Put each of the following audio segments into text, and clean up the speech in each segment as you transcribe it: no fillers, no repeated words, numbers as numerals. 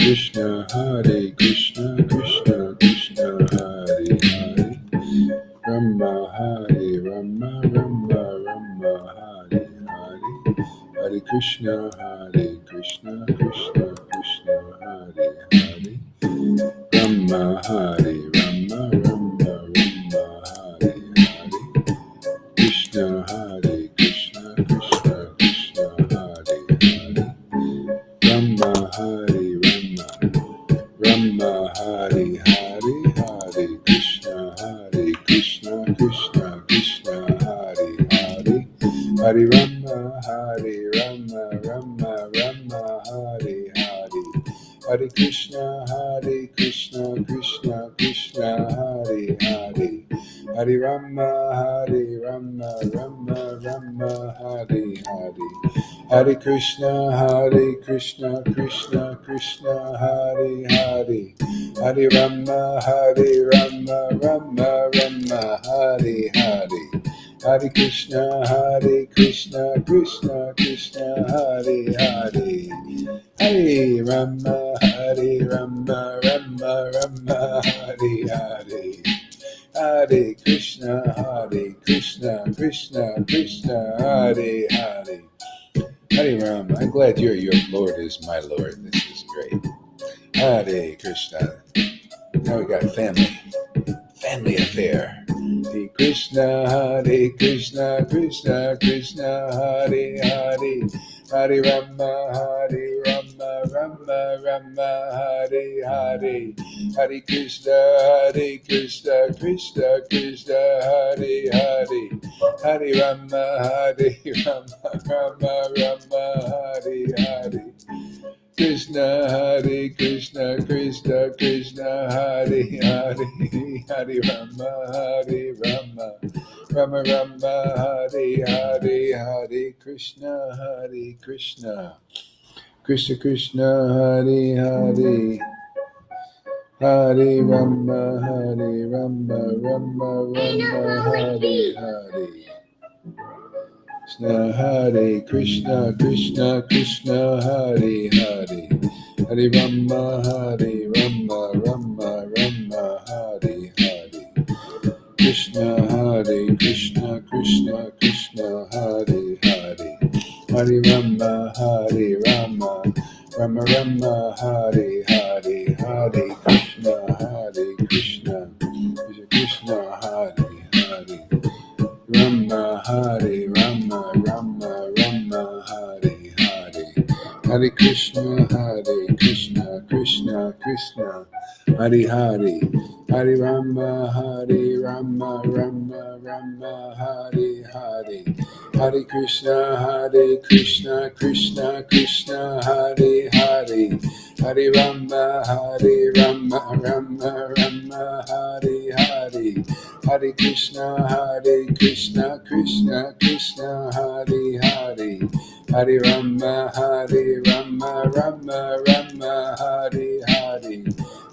Krishna, Hare Krishna, Krishna Krishna, Hare Hare, Rama, Hare Rama, Rama Rama, Hare Hare, Hare Krishna, Hare Krishna, Krishna Krishna, Hare Hare, Rama, Hare Rama, Rama Rama, Hare Hare, Krishna, Hare Krishna, Krishna Krishna, Hare Hare, Rama, Hare Rama, Rama, Hare Hare, Hare Krishna, Hare Krishna, Krishna Krishna, Hare Hare, Hare Rama, Hare Rama, Rama Rama, Hare Hare, Hare Krishna, Hare Krishna, Krishna Krishna, Hare Hare, Hare Rama, Hare Rama, Rama Rama, Hare Hare, Hare Krishna, Hare Krishna, Krishna Krishna, Hare Hare, Hare Rama, Hare Rama, Rama Rama, Hare Hare, Hare Krishna, Hare Krishna, Krishna Krishna, Hare Hare, Hare Rama, Hare Rama, Rama Rama, Hare Hare, Hare Krishna, Hare Krishna, Krishna Krishna, Hare Hare, Hare Ram. I'm glad your Lord is my Lord. This is great. Hare Krishna. Now we got family affair. Hare Krishna, Hare Krishna, Krishna Krishna, Hare Hare, Hare Rama, Hare Rama, Rama Rama, Hare Hare, Hare Krishna, Hare Krishna, Krishna Krishna, Hare Hare, Hare Rama, Hare Rama, Rama Rama, Hare Hare, Krishna, Hare Krishna, Krishna Krishna, Hare Hare, Hare Rama, Hare Rama, Rama Rama, Hare Hare, Hare Krishna, Hare Krishna, Krishna Krishna, Hare Hare, Hare Rama, Hare Rama, Rama Rama, Hare Hare, Krishna, Hare Krishna, Krishna Krishna, Hare Hare, Hare Rama, Hare Rama, Rama Rama, Hare Hare, Krishna, Hare Krishna, Krishna Krishna, Hare Hare, Hare Rama, Hare Rama, Rama Rama, Hare Hare, Hare Krishna, Hare Krishna, Krishna Krishna, Hare Hare, Rama, Hare Rama, Rama Rama, Hare Hare, Hare Krishna, Hare Krishna, Krishna Krishna, Hare Hare, Hare Rama, Hare Rama, Rama Rama, Hare Hare, Hare Krishna, Hare Krishna, Krishna Krishna, Hare Hare, Hare Rama, Hare Rama, Rama Rama, Hare Hare, Hare Krishna, Hare Krishna, Krishna Krishna, Hare Hare, Hare Rama, Hare Rama, Rama Rama, Hare Hare,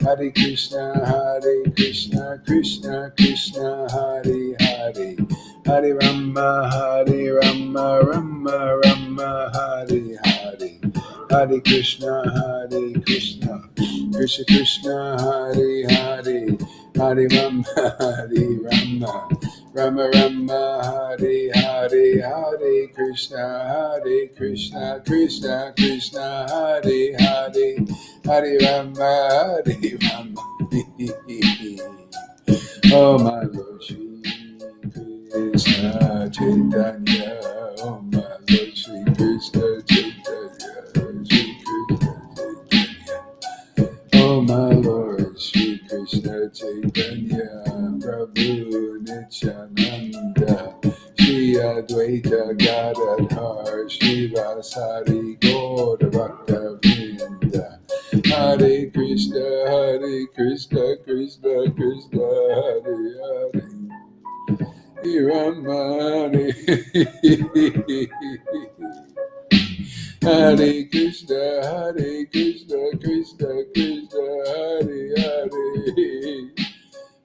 Hare Krishna, Hare Krishna, Krishna Krishna, Hare Hare, Hare Rama, Hare Rama, Rama Rama, Hare Hare, Hare Krishna, Hare Krishna, Krishna Krishna, Hare Hare, Hare Rama, Hare Rama, Rama Rama, Hare Hare, Hare Krishna, Krishna Krishna, Hare Hare, Hare Rama, Hare Rama. Oh my Lord Shri Krishna Chaitanya, oh my Lord Shri Krishna Chaitanya, Shri Krishna Chaitanya, oh my Lord Shri Krishna Chaitanya, Prabhu Nityananda, Shri Advaita Gadadhar, Shri Vasari Gaura Bhakta Vrinda, Hare Krishna, Krishna Krishna, Hare Hare, Rama, Hare Krishna, Krishna Krishna, Hare Hare,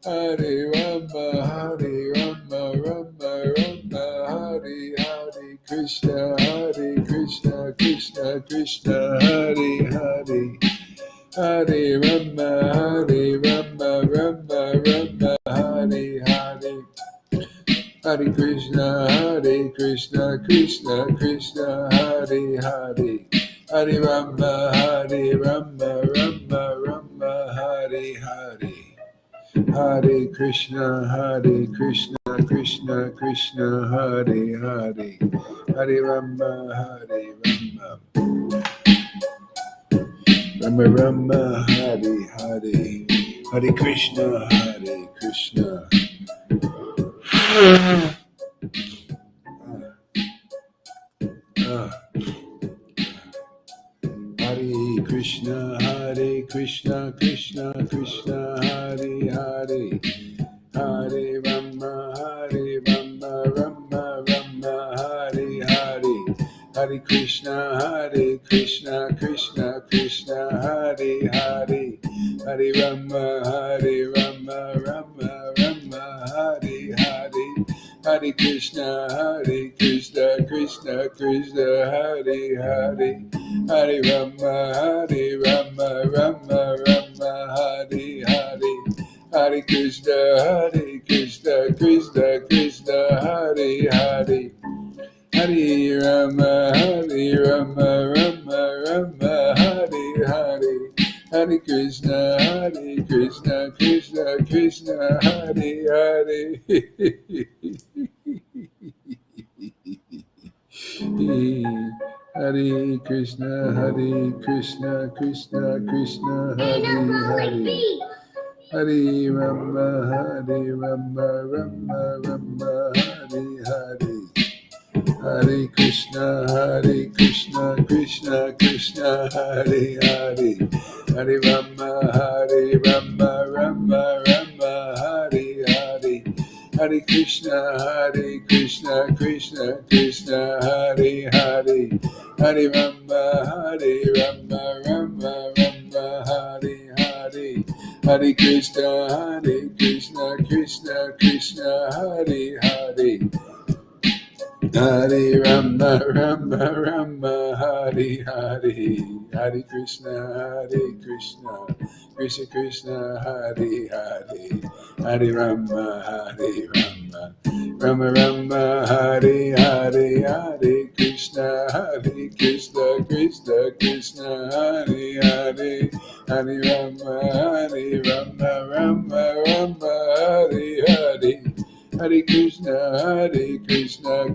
Hare Rama, Hare Rama, Rama Rama, Hare Hare, Krishna, Krishna Krishna, Hare Hare, Hare Rama, Hare Rama, Rama Rama, Hare Hare. Hare Krishna, Krishna Krishna, Hare Hare. Hare Rama, Hare Rama, Rama Rama, Hare Hare. Hare Krishna, Krishna Krishna, Hare Hare. Hare Rama, Hare Rama. Rama Rama, Hare Hare. Hare Krishna, Krishna. Hare Krishna, Krishna Krishna, Hare Hare. Hare Rama, Rama Rama, Hare Hare. Hare Krishna, Krishna Krishna, Hare Hare. Hare Rama, Rama Rama, Hare Hare. Hare Krishna, Krishna Krishna, Hare Hare. Hare Rama, Rama Rama, Hare Hare. Hare Krishna, Krishna Krishna, Hare Hare. Hare Rama, Rama Rama, Hare Hare. Hare Krishna, Krishna Krishna, Hare Hare. Hare Krishna, Krishna Krishna, Hare Hare. Hare Rama, Rama Rama, Hare Hare. Hare Krishna, Krishna Krishna, Hare Hare. Hare Rama, Rama Rama, Hare Hare. Hare Krishna, Krishna Krishna, Hare Hare. Hare Rama, Rama Rama, Hare Hare. Hare Krishna, Krishna Krishna, Hare Hare. Hare Rama, Rama, Hare Hare. Hare Krishna, Krishna Krishna, Hare Hare. Hare Rama, Rama Rama, Hare Hare. Hare Krishna, Krishna Krishna, Hare Hare. Hare Rama, Rama Rama, Hare Hare. Hare Krishna,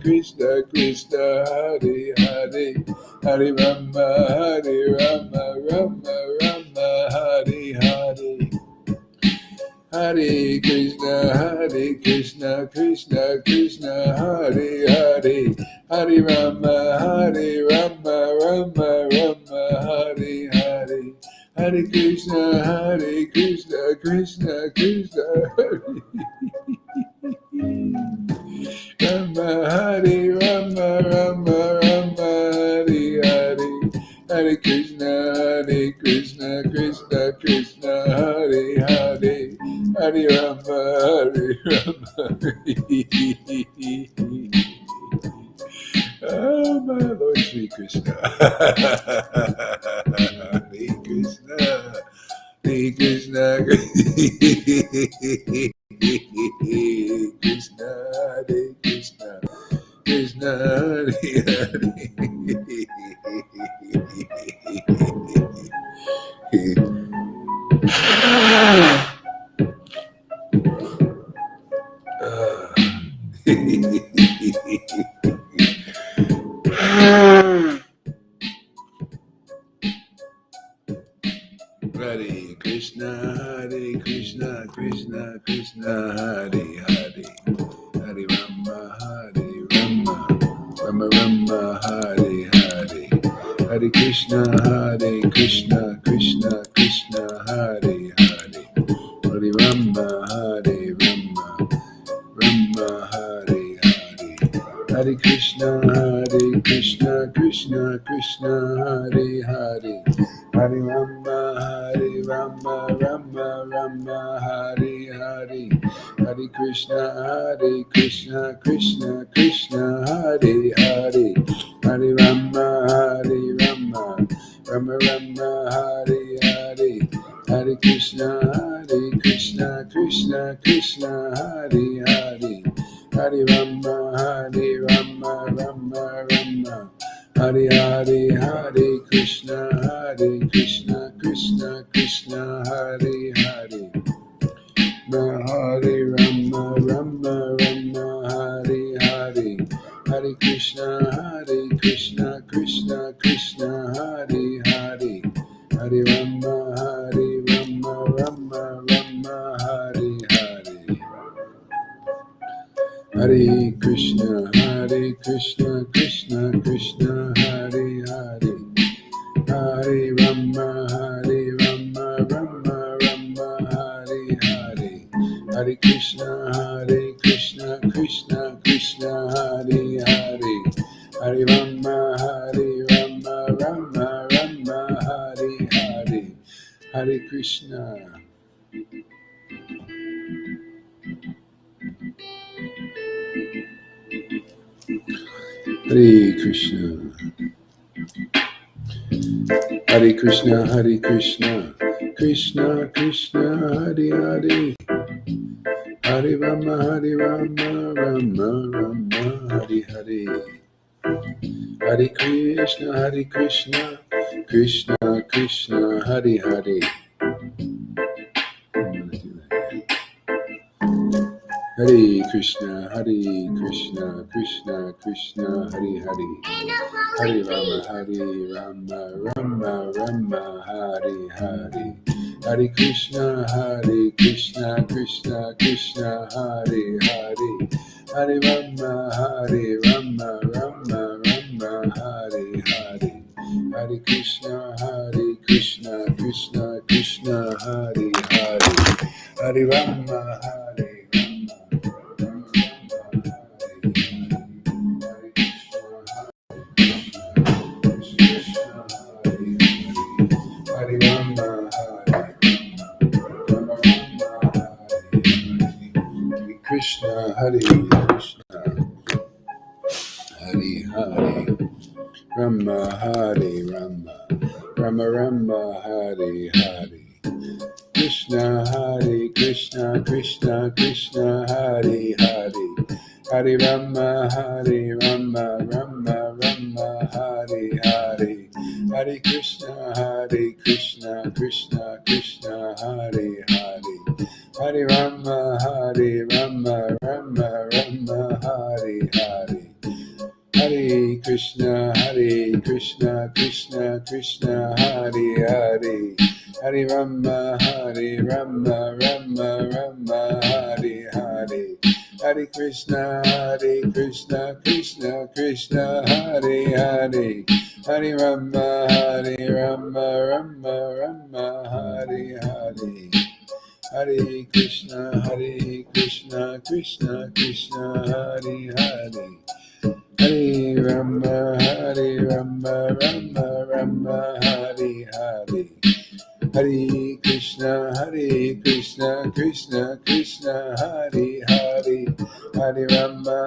Krishna Krishna, Hare Hare. Hare Rama, Rama Rama, Hare Hare. Hare Krishna, Krishna Krishna, Hare Hare. Hare Rama, Rama Rama, Hare Hare. Hare Krishna, Krishna Krishna, Hare Rama, Hare Rama, Rama Hare Hare. Hare Krishna, Krishna Krishna, Hare Hare. Hare Rama, Oh, my Lord Sri Krishna. Hare Krishna, Krishna, Hare Krishna, Krishna, Hare Hare Krishna, Krishna Krishna, Hare Hare. Hare Rama, Rama Rama, Hare Hare. Hare Krishna, Krishna Krishna, Hare Hare. Hare Rama, Rama Hare Hare. Hare Krishna, Krishna Krishna, Hare Hare. Hare Rama, Rama Hare Hare. Hare Krishna, Krishna Krishna, Hare Hare. Hare Rama, Rama Rama, Hare Hare. Krishna, Hare Krishna, Krishna Krishna, Hare Hare, Hare Rama, Rama Rama, Hare Hare, Hare Krishna, Krishna Krishna, Hare Hare, Hare Rama, Rama Rama, Hare Hare, Hare Krishna, Krishna Krishna, Hare Hare, Hare Rama, Rama Rama, Hare Hare, Hare Krishna, Krishna Krishna, Hare Hare, Hare Rama, Rama Rama, Hare Hare, Hare Krishna, Krishna Krishna, Hare Hare, Hare Rama, Rama Rama, Hare Hare, Hare Krishna. Hare Krishna. Hare Krishna, Krishna Krishna, Hare Hare, Hare Rama, Rama Rama, Hare Hare, Hare Krishna, Krishna Krishna, Hare Hare. Hare Krishna, Krishna Krishna, Hare Hare, Hare Rama, Rama Rama, Hare Hare, Hare Krishna, Krishna Krishna, Hare Hare, Hare Rama, Rama Rama, Hare Hare, Hare Krishna, Krishna Krishna, Hare Hare, Hare Rama, Hare Rama, Hare Krishna, Hare Krishna, Hare Hare, Rama Hare Rama, Rama Rama, Hare Hare, Krishna Krishna Krishna, Hare Hare, Hare Rama, Rama Rama, Hare Hare, Hare Krishna Krishna Krishna, Hare Hare, Hare Rama, Rama Rama, Hare Hare, Hare Krishna Krishna Krishna, Hare Hare, Hare Rama, Rama Rama, Hare Hare, Hare Krishna Krishna Krishna, Hare Hare, Hare Rama, Rama Rama, Hare Hare, Hare Krishna Krishna Krishna, Hare Hare, Hare Rama, Rama Rama, Hare Hare, Hare Krishna Krishna Krishna, Hare Hare, Hare Rama,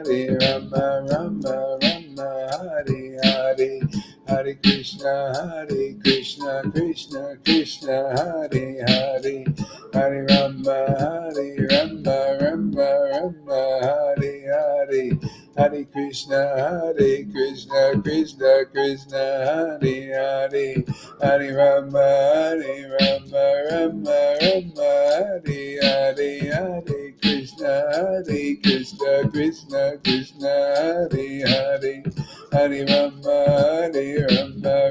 Rama Rama, Hare Hare, Hare Krishna Krishna Krishna, Hare Hare, Hare Rama, Rama Rama, Hare Hare, Hare Krishna Krishna Krishna, Hare Hare, Hare Rama, Rama Rama, Hare Hare, Hare Krishna Krishna Krishna, Hare Hare, Hare Rama,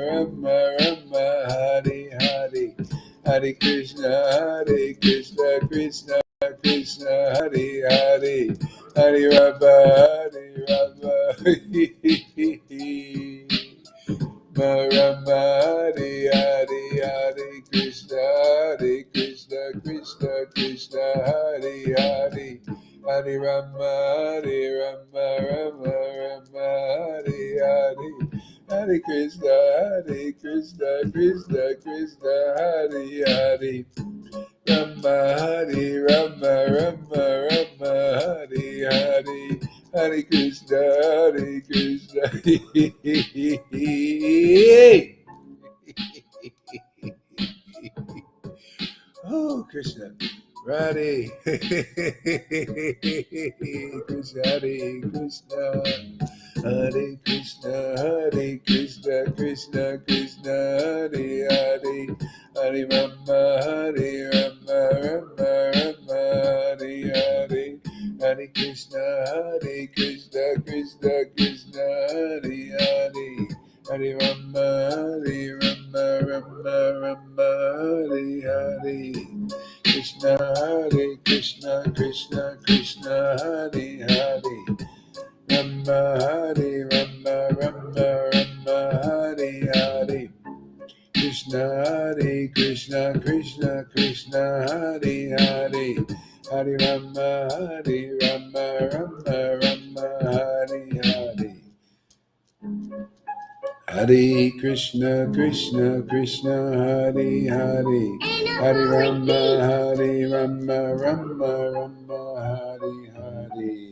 Rama Rama, Hare Hare, Hare Krishna Krishna Krishna, Hare Hare, Hare Rama, Rama Rama, Hare Hare, Hare Krishna Krishna Krishna, Hare Hare, Hare Rama, Rama Rama, Hare Hare, Hare Krishna Krishna Krishna, Hare Hare, Rama Hare Rama Rama, Hare Hare, Hare Krishna Krishna. Krishna. Radhe. Krishna, Hare Krishna. Hare Krishna, Hare Krishna, Krishna Krishna, Hare Hare, Hare Rama, Hare Rama, Rama Rama, Hare Hare, Hare Krishna, Krishna Krishna, Hare Hare, Hare Rama, Rama Rama, Hare Hare, Krishna, Krishna Krishna Krishna, Hare Hare. Rama Hare Rama Rama Rama Hare Hare Krishna Krishna Krishna Hare Hare Hare Rama Rama Rama Hare Hare Hare Krishna Krishna Hare Hare Hare Rama Rama Hare Hare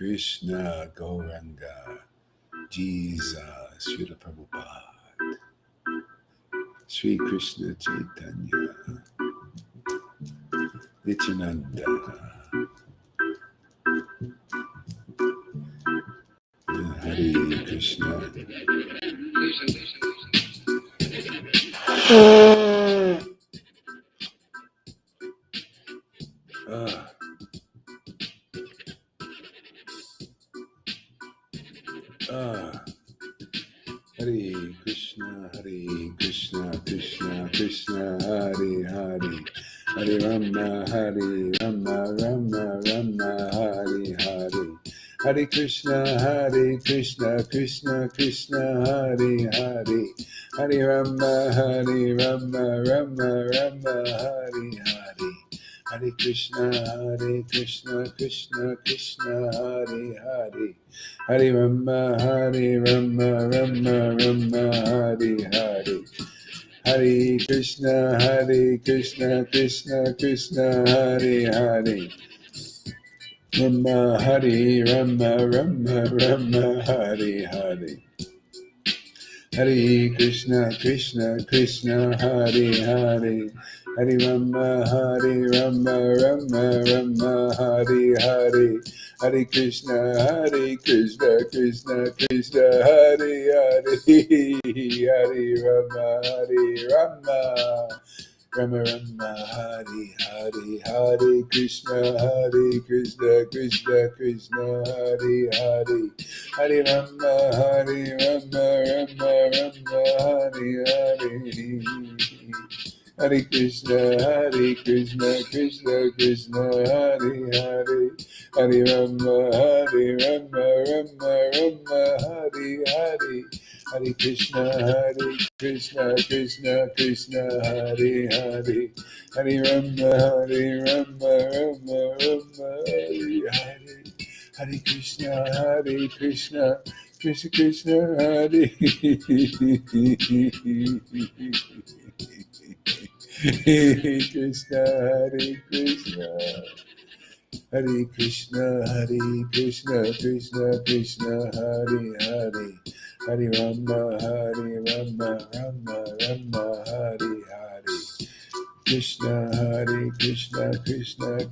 Krishna Gauranga, Jesus, Srila Prabhupada, Sri Krishna Chaitanya, Nityananda, Hare Krishna. Hare Krishna, Krishna Krishna, Hare Hare, Hare Rama, Rama Hare Hare, Hare Krishna, Krishna Krishna, Hare Hare, Hare Rama, Rama Hare Hare. Hare Krishna, Krishna Krishna, Hare Hare. Hare Rama, Rama Hare Hare. Hare Krishna, Krishna Krishna, Hare Hare. Rama Hare Rama Hare Hare. Hare Krishna, Krishna Hare Hare. Hare Rama, Rama Hare Hare. Hare Krishna, Krishna Hare Hare. Hare Rama, Rama Hare Krishna, Krishna Hare Hare. Hare Rama, Rama Hare Hare. Hare Krishna, Krishna Hare Hare. Hare Rama, Rama Hare Hare. Hare Krishna, Krishna Hare Hare. Hare Rama, Rama Hare Hare. Hare Krishna, Krishna Hare Krishna, Hare Krishna, Krishna Hare Hare. Hare Rama, Rama Hare Hare. Krishna,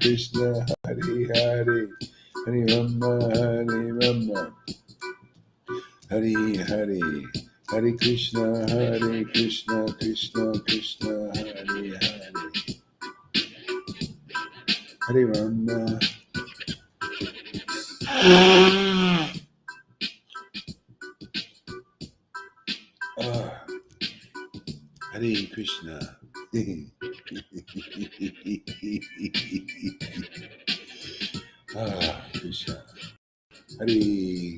Krishna Hare Hare. Hare Rama, Hare Hare. Hare Krishna, Krishna Hare Hare. Hare Rama. Hare Krishna.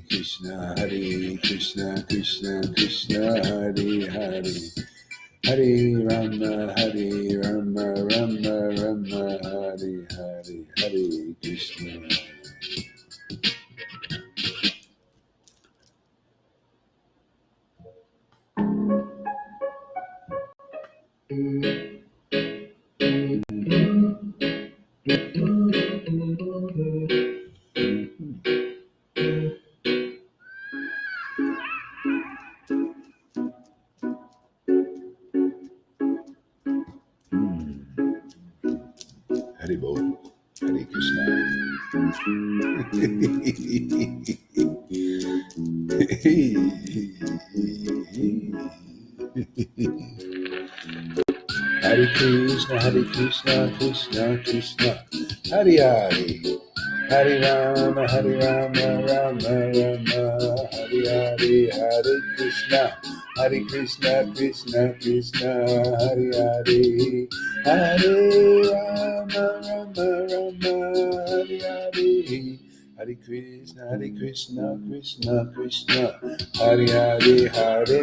Krishna. Hare Krishna, Krishna Hare Hare. Hare Rama, Rama Hare Hare. Hare Krishna. Hare Krishna, Krishna Krishna, Hare Hare, Hare Rama, Rama Rama, Hare Hare, Hare Krishna, Krishna Krishna, Hare Hare, Hare Rama, Rama, Hare Hare, Hare Krishna, Krishna Krishna, Hare Hare, Hare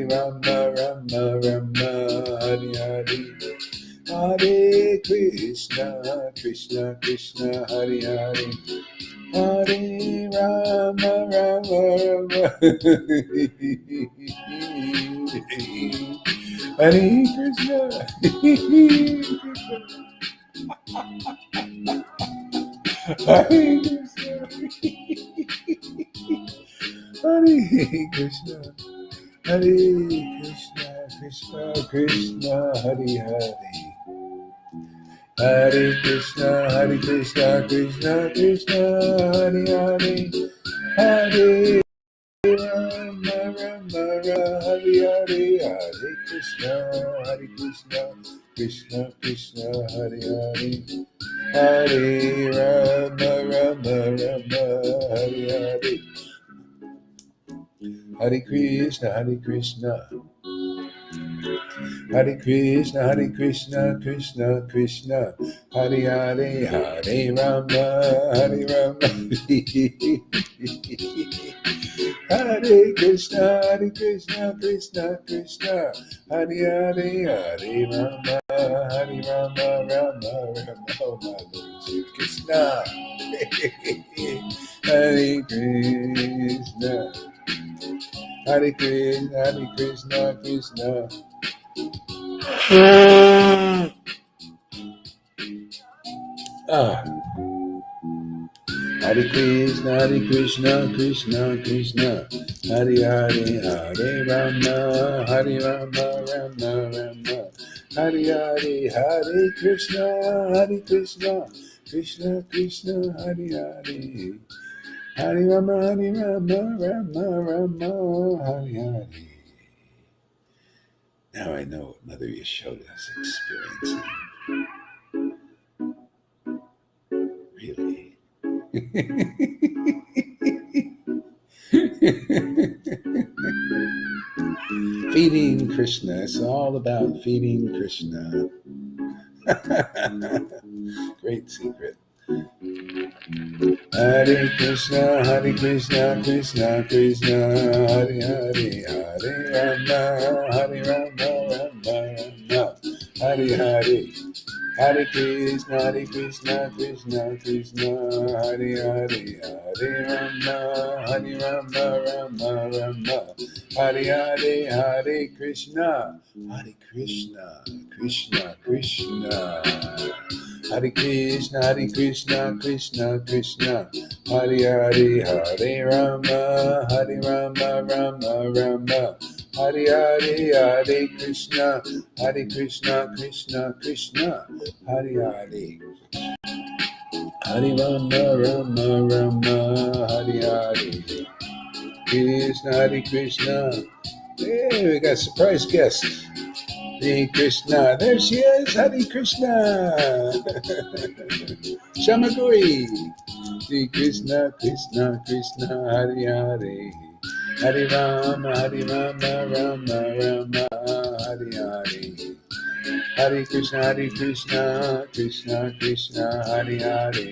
Rama, Rama, Rama, Hare Hare. Hare Krishna, Krishna Krishna, Hare Hare, Hare Rama, Rama Rama, Hare Krishna, Hare Krishna, Hare Krishna, Hare Krishna, Krishna Krishna, Hare Hare. Hare Krishna, Krishna Krishna, Hare Hare, Hare Rama, Rama Hare Hare, Hare Krishna, Krishna Krishna, Hare Hare, Hare Rama, Rama Hare Hare, Hare Krishna, Krishna Krishna Krishna, Hare Hare, Hare Rama, Rama, Hare Krishna, Krishna Krishna, Hare Hare, Hare Rama, Rama, Rama, oh my Lord Shri Krishna, Hare Krishna, Hare Krishna, Krishna. Hare Krishna, Krishna Krishna, Hare Hare, Hare Rama, Rama, Rama, Hare Hare, Hare Krishna, Krishna Krishna, Hare Hare, Hare Rama, Rama, Hare Hare. Now I know what Mother Yashoda is experiencing. Really. Feeding Krishna. It's all about feeding Krishna. Great secret. Hare Krishna, Krishna Krishna, Hare Hare, Hare Rama, Rama, Hare Hare, Hare Krishna, Krishna Krishna, Hare Hare, Hare Rama, Rama, Hare Hare, Hare Krishna, Krishna Krishna. Hare Krishna, Krishna Krishna, Hare Hare, Hare Rama, Rama, Rama, Hare Hare, Hare Krishna, Krishna Krishna, Hare Hare, Hare Rama, Rama, Hare Hare, Krishna, Krishna. Hey, we got a surprise guest. Hare Krishna. There she is. Hare Krishna. Shamaguri. Hare Krishna, Krishna Hare Hare. Hare Rama, Rama, Rama, Hare Hare. Hare Krishna, Krishna Hare Hare.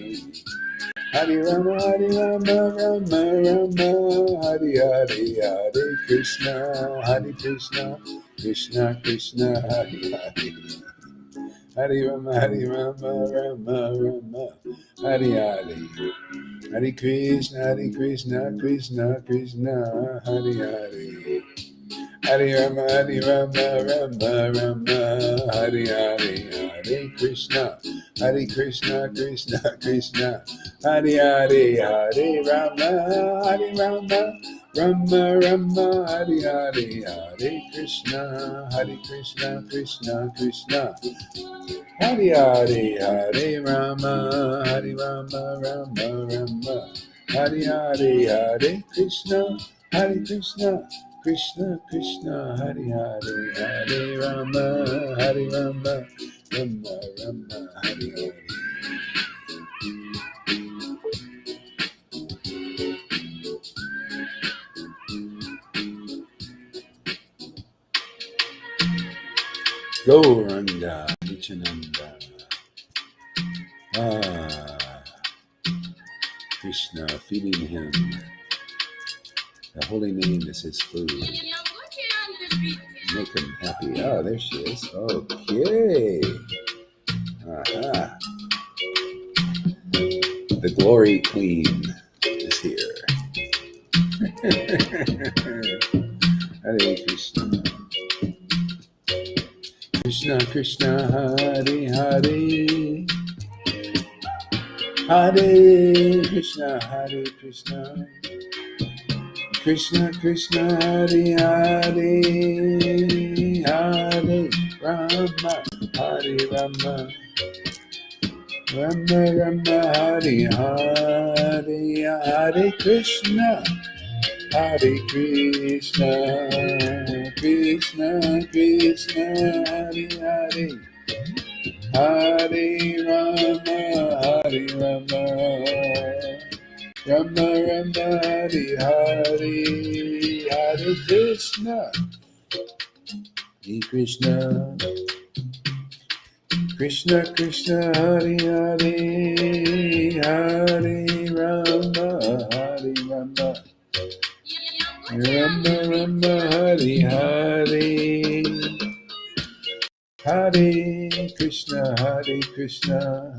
Hare Rama, Rama, Rama, Hare Hare. Hare Krishna, Krishna Hare Hare. Hare Rama, Rama, Hare Hare. Hare Krishna, Krishna Hare Hare. Hare Rama, Hare Rama, Rama Rama, Hare Hare, Hare Krishna, Hare Krishna, Krishna Krishna, Hare Hare, Hare Rama, Hare Rama, Rama Rama, Hare Hare, Hare Krishna, Krishna Krishna, Hare Hare, Hare Rama, Hare Rama, Rama Rama, Hare Hare, Hare Krishna, Krishna Krishna, Hare Hare, Hare Rama, Rama Rama, Hare Hare. Gauranga Nityananda. Krishna, feeding him. The holy name is his food. Make him happy. Oh, there she is. Okay. Aha. The glory queen is here. Hare Krishna. Krishna Krishna, Hare Hare. Hare Krishna, Hare Krishna. Krishna Krishna, Hare Hare. Hare Rama, Hare Rama. Rama Rama, Hare Hare. Hare Krishna, Hare Krishna. Krishna Krishna, Hare Hare. Hare Rama, Hare Rama. Rama Rama, Hare Hare. Hare Krishna, Hare Krishna. Krishna Krishna, Hare Hare. Hare Rama, Hare Rama. Rama Rama, Hare Hare. Hare Krishna, Hare Krishna.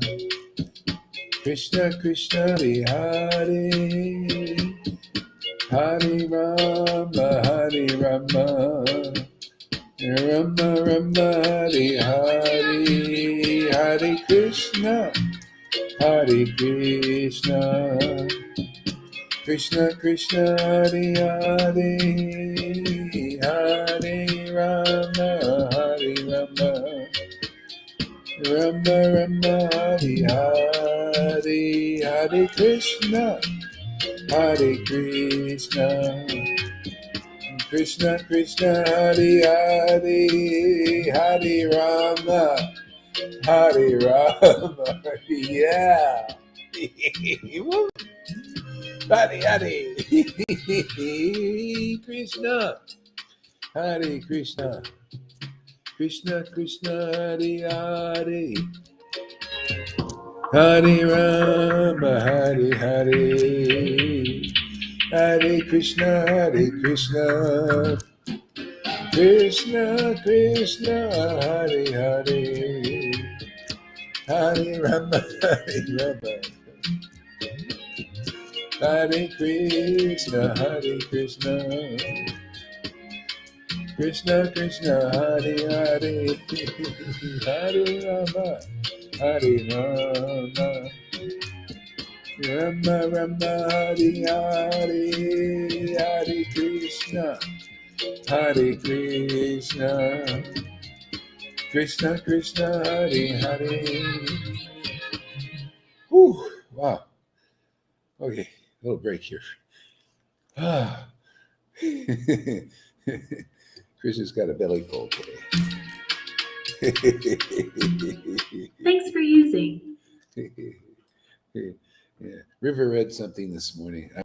Krishna Krishna, Hare Hare. Hare Rama, Hare Rama. Rama Rama, Hare Hare. Hare Krishna, Hare Krishna. Krishna Krishna, Hare Hare. Hare Rama, Hare Rama. Rama Rama, Hare Hare. Hare Krishna, Hare Krishna. Krishna Krishna, Hare Hare. Hare Rama, Hare Rama. Yeah. Hare Hare. Krishna, Hare Krishna. Krishna Krishna, Hare Hare. Hare Rama, Hare Hare. Hare Krishna, Hare Krishna. Krishna Krishna, Hare Hare. Hare Rama, Hare Rama. Hare Krishna, Hare Krishna. Krishna Krishna, Hare Hare. Hare Rama, Hare Rama. Rama Rama, Hare Hare. Hare Krishna, Hare Krishna. Krishna Krishna, Hare Hare. Whew, wow. Okay, a little break here. Krishna's got a belly full today. Thanks for using. Yeah. River read something this morning. I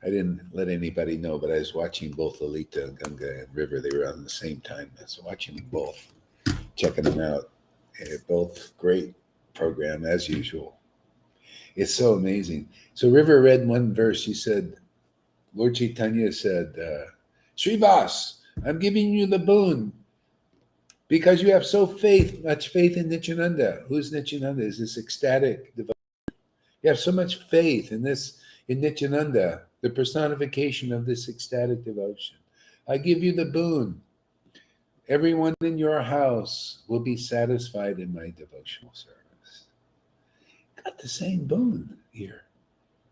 didn't let anybody know, but I was watching both Lalita, Ganga, and River. They were on the same time. I was watching them both, checking them out. Both great program as usual. It's so amazing. So River read one verse. She said, Lord Chaitanya said, Srivas, I'm giving you the boon because you have much faith in Nityananda. Who's Nityananda? Is this ecstatic devotion? You have so much faith in Nityananda, the personification of this ecstatic devotion. I give you the boon. Everyone in your house will be satisfied in my devotional service. Got the same boon here.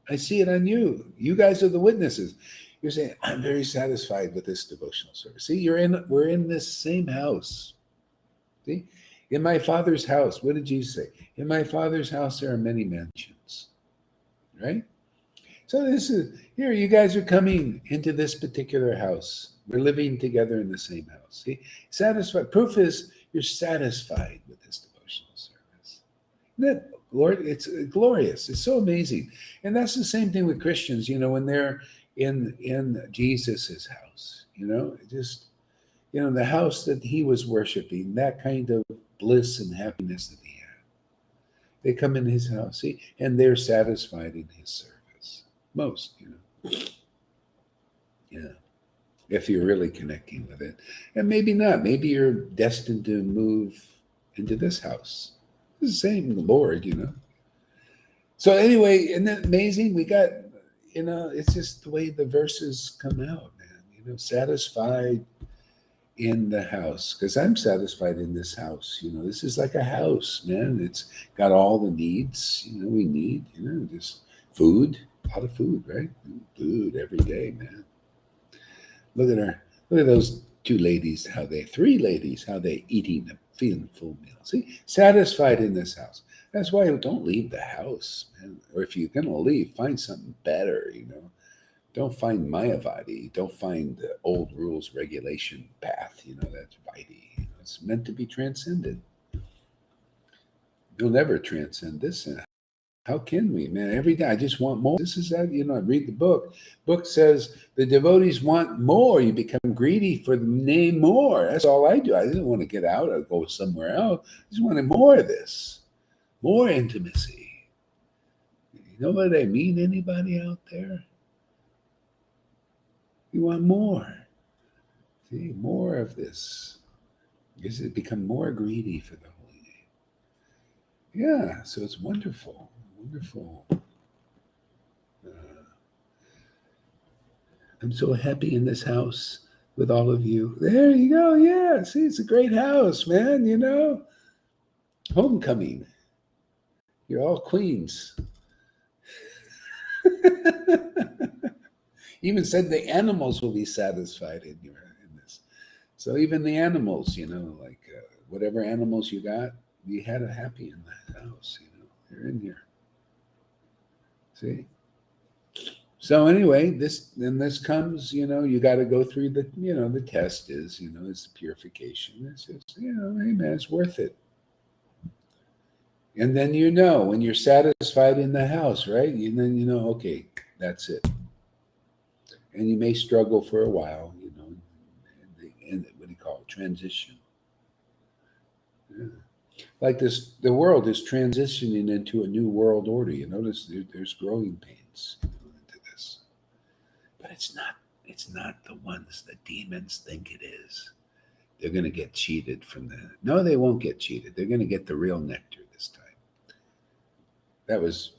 I see it on you. You guys are the witnesses. You're saying, I'm very satisfied with this devotional service. See, we're in this same house. See? In my Father's house, what did Jesus say? In my Father's house there are many mansions. Right? So this is here, you guys are coming into this particular house. We're living together in the same house. See? Satisfied. Proof is you're satisfied with this devotional service. Isn't that, Lord, it's glorious. It's so amazing. And that's the same thing with Christians, when they're in Jesus's house, just the house that he was worshiping, that kind of bliss and happiness that he had. They come in his house, see, and they're satisfied in his service. Most, Yeah. If you're really connecting with it. And maybe not. Maybe you're destined to move into this house. It's the same Lord, So anyway, isn't that amazing? We got, it's just the way the verses come out, man. Satisfied in the house. Because I'm satisfied in this house. This is like a house, man. It's got all the needs, we need, just food, a lot of food, right? Food every day, man. Look at her. Look at those three ladies, how they eating, feeling full meal. See, satisfied in this house. That's why don't leave the house, man. Or if you're gonna leave, find something better. Don't find Mayavadi. Don't find the old rules regulation path. That's Vaidi. It's meant to be transcended. You'll never transcend this. How can we, man? Every day I just want more. This is that, I read the book. Book says the devotees want more. You become greedy for the name more. That's all I do. I didn't want to get out or go somewhere else. I just wanted more of this, more intimacy. You know what I mean? Anybody out there? You want more. See, more of this. Because it become more greedy for the holy name. Yeah, so it's wonderful. Wonderful. I'm so happy in this house with all of you. There you go. Yeah, see, it's a great house, man. Homecoming. You're all queens. Even said the animals will be satisfied in this. So even the animals, like whatever animals you got, you had it happy in that house. You're in here. See. So anyway, this comes, you got to go through the test is, it's the purification. It's just, hey man, it's worth it. And then when you're satisfied in the house, right? Then okay, that's it. And you may struggle for a while, in what do you call it? Transition. Yeah. Like this, the world is transitioning into a new world order. You notice there's growing pains. But it's not the ones the demons think it is. They're going to get cheated no, they won't get cheated. They're going to get the real nectar this time. That was,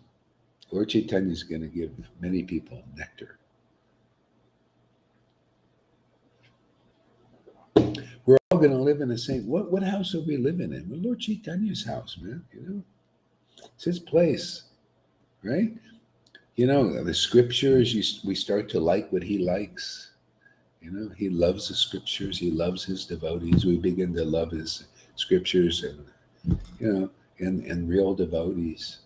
Lord Chaitanya is going to give many people nectar. We're all going to live in the same, what house are we living in? Well, Lord Chaitanya's house, man, it's his place, right? The scriptures, we start to like what he likes. He loves the scriptures. He loves his devotees. We begin to love his scriptures and real devotees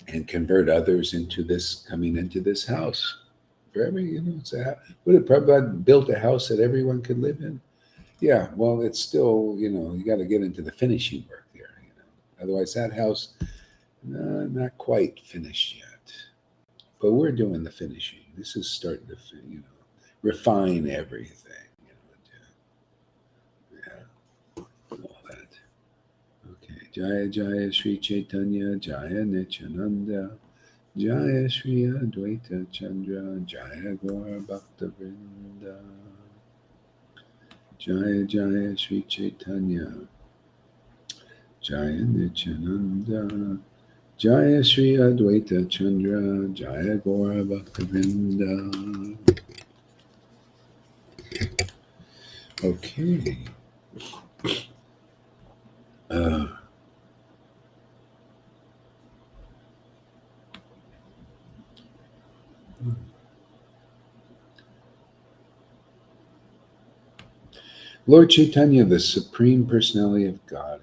and convert others coming into this house. Forever, it's would have Prabhupada built a house that everyone could live in? Yeah, well, it's still, you got to get into the finishing work there, Otherwise, that house, not quite finished yet. But we're doing the finishing. This is starting to, refine everything. Yeah, all that. Okay. Jaya Jaya Sri Chaitanya, Jaya Nityananda, Jaya Sri Advaita Chandra, Jaya Gaura Bhakta Vrinda, Jaya Jaya Sri Chaitanya, Jaya Nityananda, Jaya Sri Advaita Chandra, Jaya Gaura Bhakta Vrinda. Okay. Uh, Lord Chaitanya, the Supreme Personality of Godhead,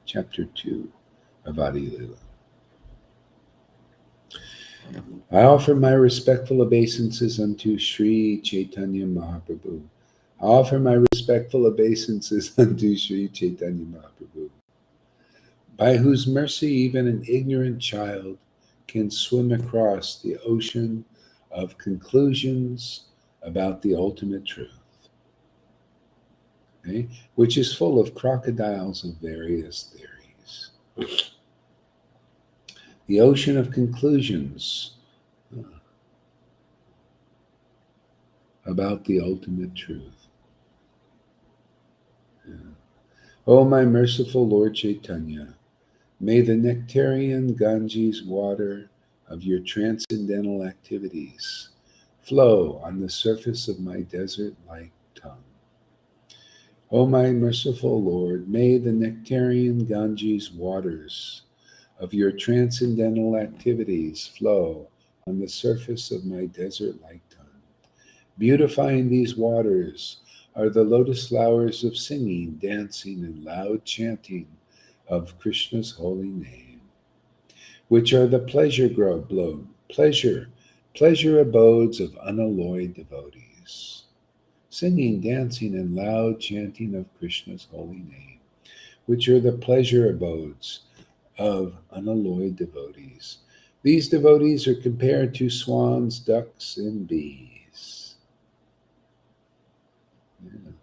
Chapter 2 of Adi Lila. I offer my respectful obeisances unto Sri Chaitanya Mahaprabhu. I offer my respectful obeisances unto Sri Chaitanya Mahaprabhu, by whose mercy even an ignorant child can swim across the ocean of conclusions about the ultimate truth, okay, which is full of crocodiles of various theories. The ocean of conclusions about the ultimate truth. Yeah. O my merciful Lord Chaitanya, may the nectarian Ganges water of your transcendental activities flow on the surface of my desert-like tongue. O my merciful Lord, may the nectarian Ganges waters of your transcendental activities flow on the surface of my desert-like tongue. Beautifying these waters are the lotus flowers of singing, dancing, and loud chanting of Krishna's holy name, which are the pleasure abodes of unalloyed devotees. Singing, dancing, and loud chanting of Krishna's holy name, which are the pleasure abodes of unalloyed devotees. These devotees are compared to swans, ducks, and bees. Yeah.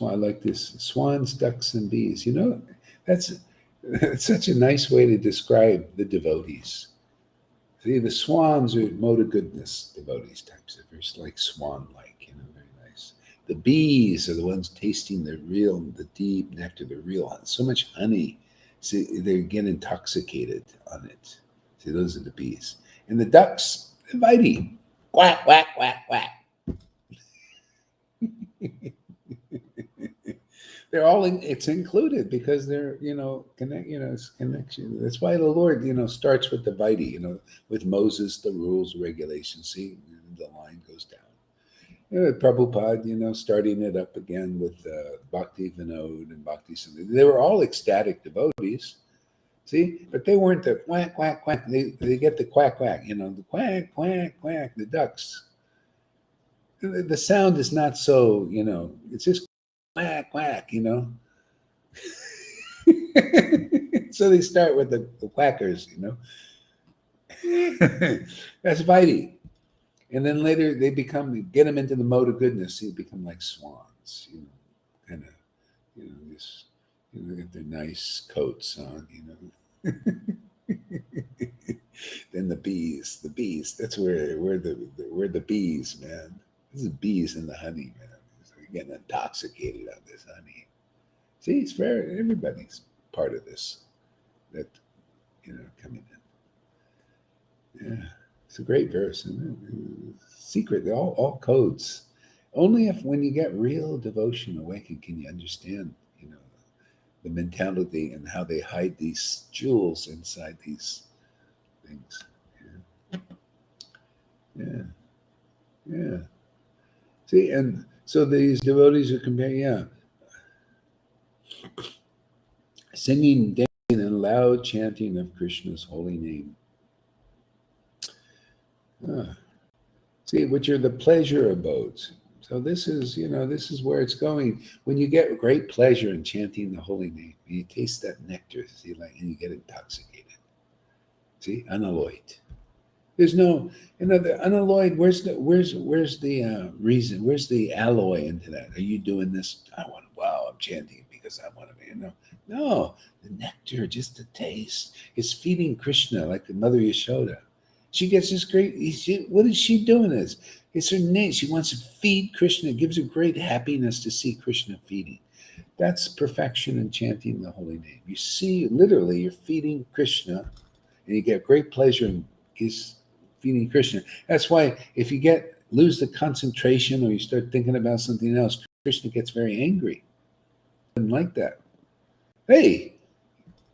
I like this. Swans, ducks, and bees. That's, that's such a nice way to describe the devotees. See, the swans are mode of goodness devotees types. They're just like swan-like, very nice. The bees are the ones tasting the deep nectar, the real, so much honey. See, they get intoxicated on it. See, those are the bees. And the ducks, they're bitey. Quack, quack, quack, quack. They're all it's included because they're it's connection. That's why the Lord starts with the Vaiti, with Moses, the rules, regulations. See, the line goes down. Prabhupada, starting it up again with Bhakti Vinod and Bhakti Sundar. They were all ecstatic devotees. See, but they weren't the quack quack quack. They get the quack quack, the quack quack quack. The ducks. The sound is not so, it's just quack quack. So they start with the quackers, That's Vaiti. And then later they get them into the mode of goodness. They become like swans, kind of, just, they get their nice coats on, Then the bees, that's where the bees, man. This is bees in the honey, man. So you're getting intoxicated on this honey. See, it's fair. Everybody's part of this. That coming in. Yeah, it's a great verse. And secret, all codes. Only if when you get real devotion awakened can you understand, the mentality and how they hide these jewels inside these things. Yeah, yeah. See, and so these devotees are comparing, singing, dancing, and loud chanting of Krishna's holy name. Ah. See, which are the pleasure abodes. So this is where it's going. When you get great pleasure in chanting the holy name, you taste that nectar, see, and you get intoxicated. See, unalloyed. There's no, the unalloyed. Where's the reason? Where's the alloy into that? Are you doing this? Wow, I'm chanting because I want to be. No, the nectar, just the taste, is feeding Krishna like the Mother Yashoda. She gets this great. What is she doing? It's her name. She wants to feed Krishna. It gives her great happiness to see Krishna feeding. That's perfection in chanting the holy name. You see, literally, you're feeding Krishna, and you get great pleasure in his feeding Krishna. That's why if you lose the concentration or you start thinking about something else, Krishna gets very angry. Doesn't like that. Hey,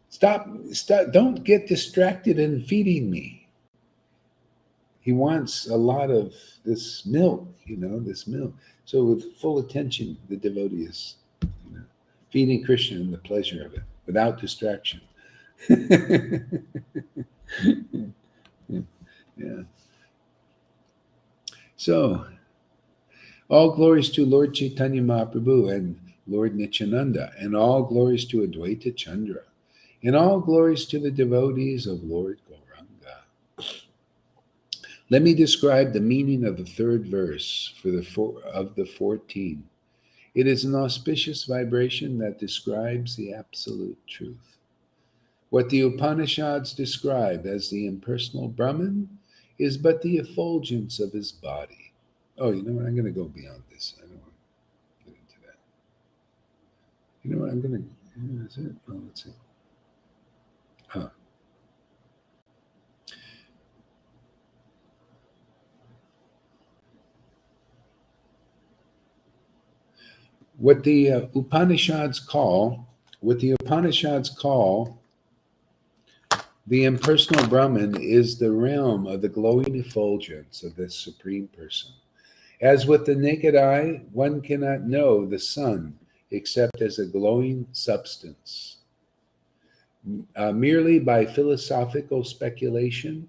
stop, don't get distracted in feeding me. He wants a lot of this milk, this milk. So with full attention, the devotee is, feeding Krishna and the pleasure of it without distraction. Yeah. So, all glories to Lord Chaitanya Mahaprabhu and Lord Nityananda, and all glories to Advaita Chandra, and all glories to the devotees of Lord Gauranga. Let me describe the meaning of the third verse of the 14. It is an auspicious vibration that describes the absolute truth. What the Upanishads describe as the impersonal Brahman is but the effulgence of his body. Oh, you know what? I'm going to go beyond this. I don't want to get into that. You know what? I'm going to. That's it. Oh, let's see. What the Upanishads call the impersonal Brahman is the realm of the glowing effulgence of the Supreme Person. As with the naked eye, one cannot know the sun except as a glowing substance. Merely by philosophical speculation,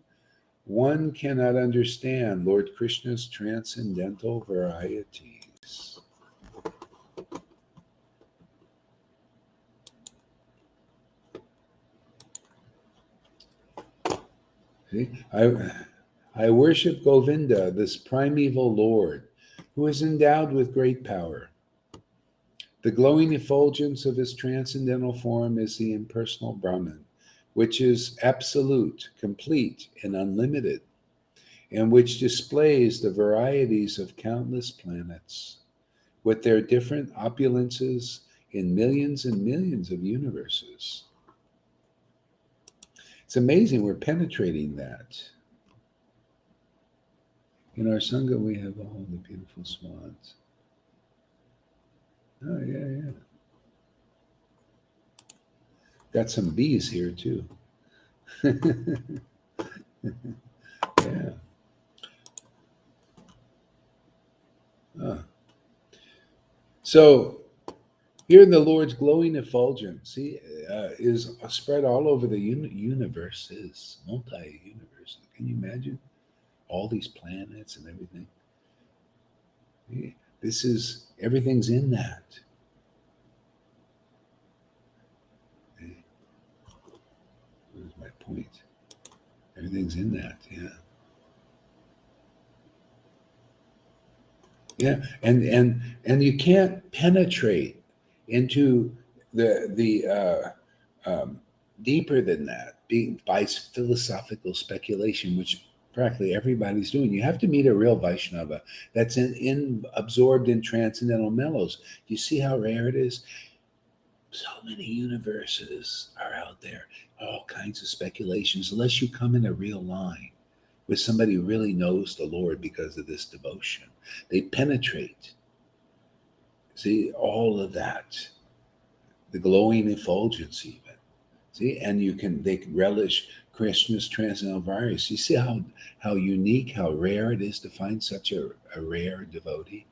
one cannot understand Lord Krishna's transcendental varieties. See? I worship Govinda, this primeval Lord, who is endowed with great power. The glowing effulgence of his transcendental form is the impersonal Brahman, which is absolute, complete, and unlimited, and which displays the varieties of countless planets, with their different opulences in millions and millions of universes. It's amazing we're penetrating that. In our Sangha, we have all the beautiful swans. Oh, yeah, yeah. Got some bees here, too. Yeah. So, here the Lord's glowing effulgence is spread all over the universes, multi-universe. Can you imagine all these planets and everything? Everything's in that. What is my point? Everything's in that, yeah. Yeah, and you can't penetrate into the deeper than that by philosophical speculation, which practically everybody's doing. You have to meet a real Vaishnava that's absorbed in transcendental mellows. You see how rare it is? So many universes are out there, all kinds of speculations, unless you come in a real line with somebody who really knows the Lord because of this devotion. They penetrate. See, all of that. The glowing effulgence even. See, and they can relish Krishna's transcendental varieties. You see how unique, how rare it is to find such a rare devotee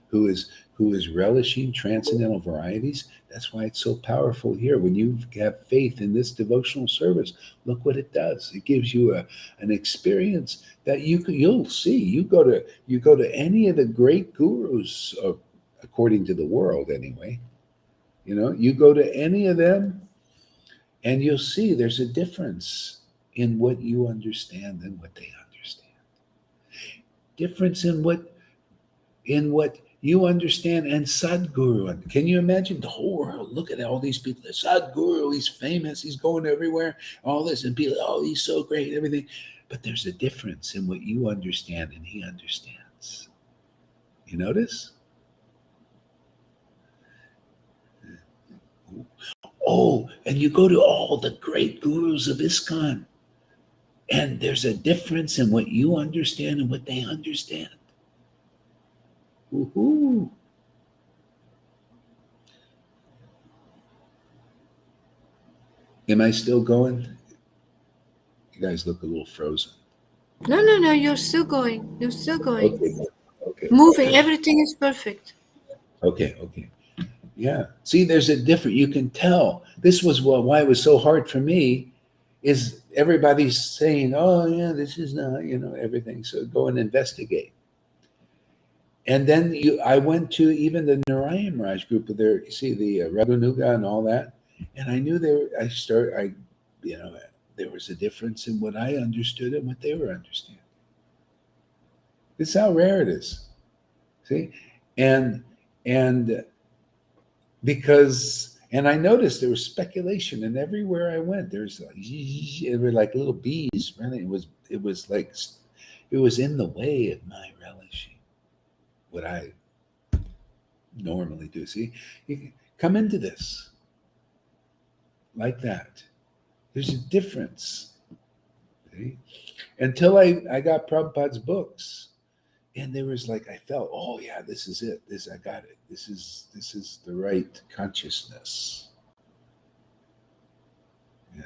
who is relishing transcendental varieties. That's why it's so powerful here. When you have faith in this devotional service, look what it does. It gives you an experience that you'll see. You go to any of the great gurus, according to the world anyway. You go to any of them, and you'll see there's a difference in what you understand and what they understand. Difference in what you understand and Sadhguru. Can you imagine the whole world? Look at all these people. Sadhguru, he's famous, he's going everywhere, all this, and people, oh, he's so great, everything. But there's a difference in what you understand and he understands. You notice? Oh, and you go to all the great gurus of ISKCON, and there's a difference in what you understand and what they understand. Woohoo! Am I still going? You guys look a little frozen. No. You're still going. You're still going. Okay, good. Okay, Moving. Everything is perfect. okay. Yeah. See, there's a different. You can tell. This was why it was so hard for me. Is everybody's saying, "Oh, yeah, this is not," everything. So go and investigate. And then I went to even the Narayan Raj group of there. You see the Raghunuga and all that, and I knew there. You know, there was a difference in what I understood and what they were understanding. This is how rare it is. See, and and because and I noticed there was speculation, and everywhere I went, there's like it were like little bees. Really, it was like it was in the way of my relishing what I normally do. See, you can come into this like that. There's a difference. See? Until I got Prabhupada's books, and there was like I felt, oh yeah, this is it. This I got it. This is the right consciousness. Yeah.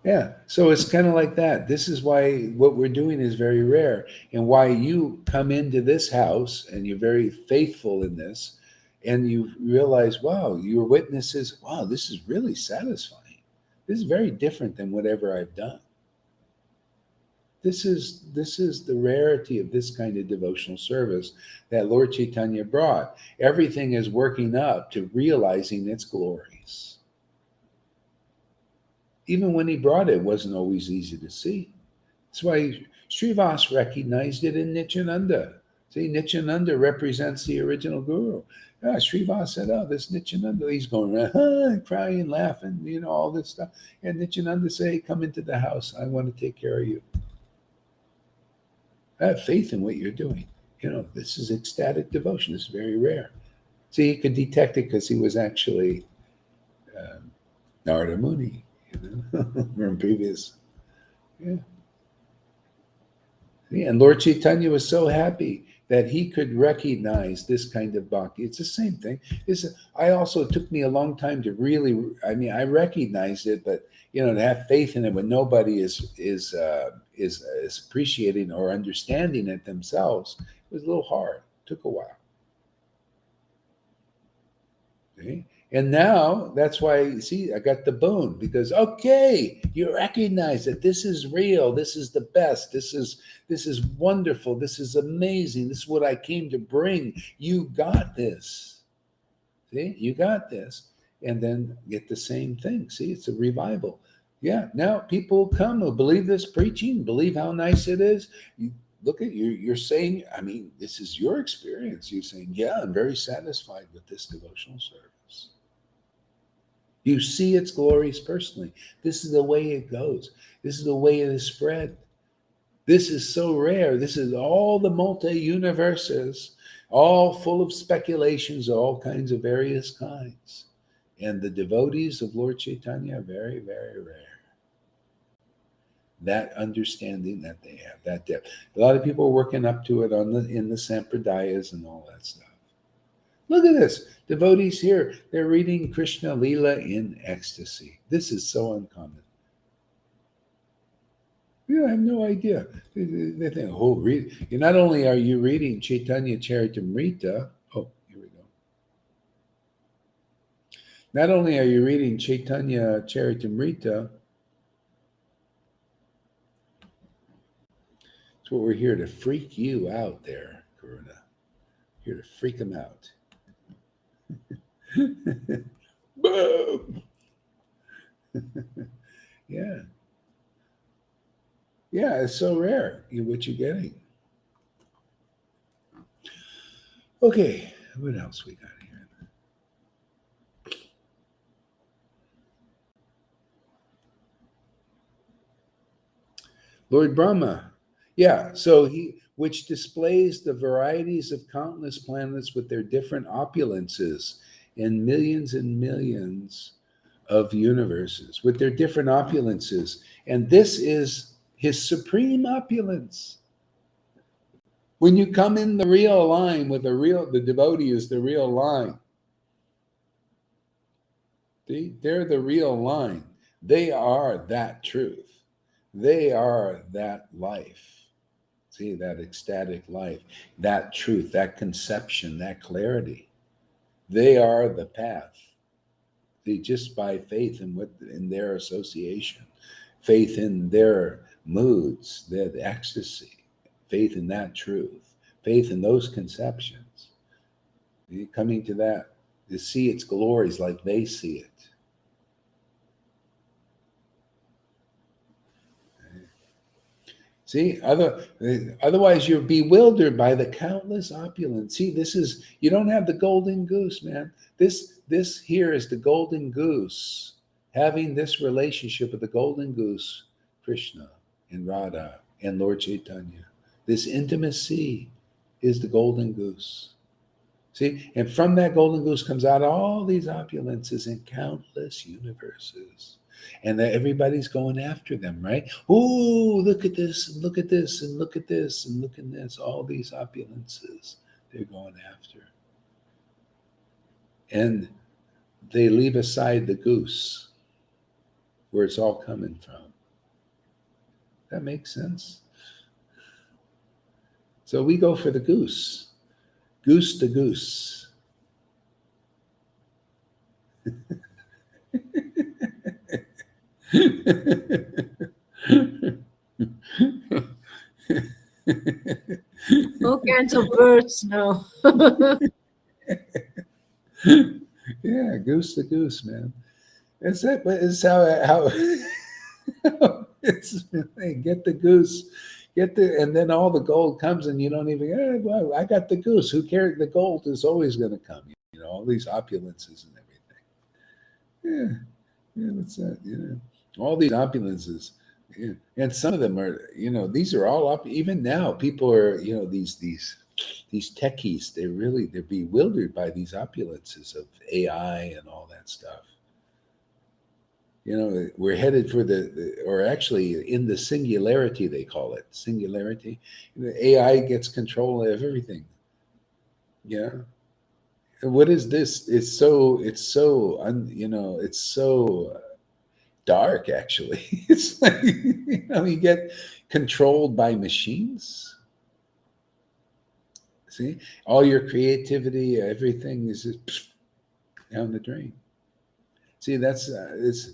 Yeah. So it's kind of like that. This is why what we're doing is very rare, and why you come into this house and you're very faithful in this, and you realize, wow, your witnesses, wow, this is really satisfying. This is very different than whatever I've done. This is the rarity of this kind of devotional service that Lord Chaitanya brought. Everything is working up to realizing its glories. Even when he brought it, it wasn't always easy to see. That's why Srivas recognized it in Nityananda. See, Nityananda represents the original guru. Yeah, Srivas said, oh, this Nityananda, he's going around crying, laughing, all this stuff. And Nityananda said, hey, come into the house. I want to take care of you. I have faith in what you're doing. This is ecstatic devotion. It's very rare. See, he could detect it because he was actually Narada Muni, from previous. Yeah. And Lord Chaitanya was so happy that he could recognize this kind of bhakti. It's the same thing. I also, it took me a long time to really, I recognized it, but to have faith in it when nobody is appreciating or understanding it themselves, it was a little hard. It took a while. Okay? And now that's why, see, I got the boon because, okay, you recognize that this is real. This is the best. This is wonderful. This is amazing. This is what I came to bring. You got this. See, you got this. And then get the same thing. See, it's a revival. Yeah, now people come who believe this preaching, believe how nice it is. You look at you, you're saying, this is your experience. You're saying, yeah, I'm very satisfied with this devotional service. You see its glories personally. This is the way it goes. This is the way it is spread. This is so rare. This is all the multi-universes, all full of speculations of all kinds of various kinds. And the devotees of Lord Chaitanya are very, very rare. That understanding that they have, that depth. A lot of people are working up to it in the sampradayas and all that stuff. Look at this. Devotees here, they're reading Krishna Leela in ecstasy. This is so uncommon. I have no idea. They think, oh, read. Not only are you reading Chaitanya Charitamrita, oh, here we go. Not only are you reading Chaitanya Charitamrita, it's what we're here to freak you out there, Karuna. Here to freak them out. Boom! Yeah. Yeah, it's so rare what you're getting. Okay, what else we got here? Lord Brahma. Yeah, so which displays the varieties of countless planets with their different opulences in millions and millions of universes, with their different opulences. And this is his supreme opulence. When you come in the real line with the devotee is the real line. They're the real line. They are that truth. They are that life. See, that ecstatic life, that truth, that conception, that clarity. They are the path. See, just by faith in their association, faith in their moods, their ecstasy, faith in that truth, faith in those conceptions. Coming to that, to see its glories like they see it. See, otherwise you're bewildered by the countless opulence. See, this is you don't have the golden goose, man. This here is the golden goose having this relationship with the golden goose, Krishna and Radha and Lord Chaitanya. This intimacy is the golden goose. See, and from that golden goose comes out all these opulences in countless universes. And that everybody's going after them, right? Oh, look at this, and look at this, and look at this, and look at this. All these opulences they're going after. And they leave aside the goose, where it's all coming from. That makes sense? So we go for the goose. Goose to goose. All kinds of birds now. Yeah, goose to goose, man. It's that, but it's how it's hey, get the goose, and then all the gold comes, and you don't even. Well, I got the goose. Who cares? The gold is always going to come. All these opulences and everything. Yeah, what's that? All these opulences. Yeah. And some of them are, these are all up. Even now, people are, these techies. They're bewildered by these opulences of AI and all that stuff. We're headed for or actually in the singularity, they call it singularity. The AI gets control of everything. Yeah. What is this? It's so, it's so dark, actually. It's like, you get controlled by machines. See, all your creativity, everything is just down the drain. See, that's it's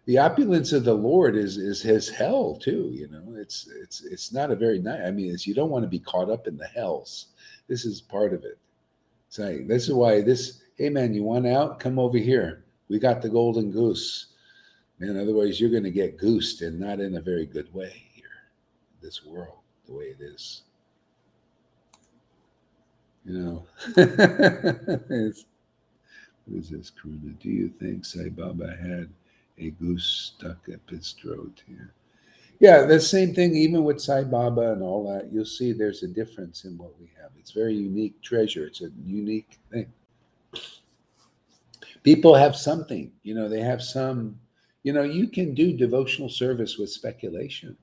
the opulence of the Lord is his hell too. It's not a very nice. I mean, you don't want to be caught up in the hells. This is part of it. So this is why this. Hey man, you want out? Come over here. We got the golden goose. Man, otherwise you're going to get goosed, and not in a very good way here. This world, the way it is. It's, what is this, Karuna? Do you think Sai Baba had a goose stuck up his throat here? Yeah, the same thing, even with Sai Baba and all that, you'll see there's a difference in what we have. It's very unique treasure. It's a unique thing. People have something, they have some, you can do devotional service with speculation.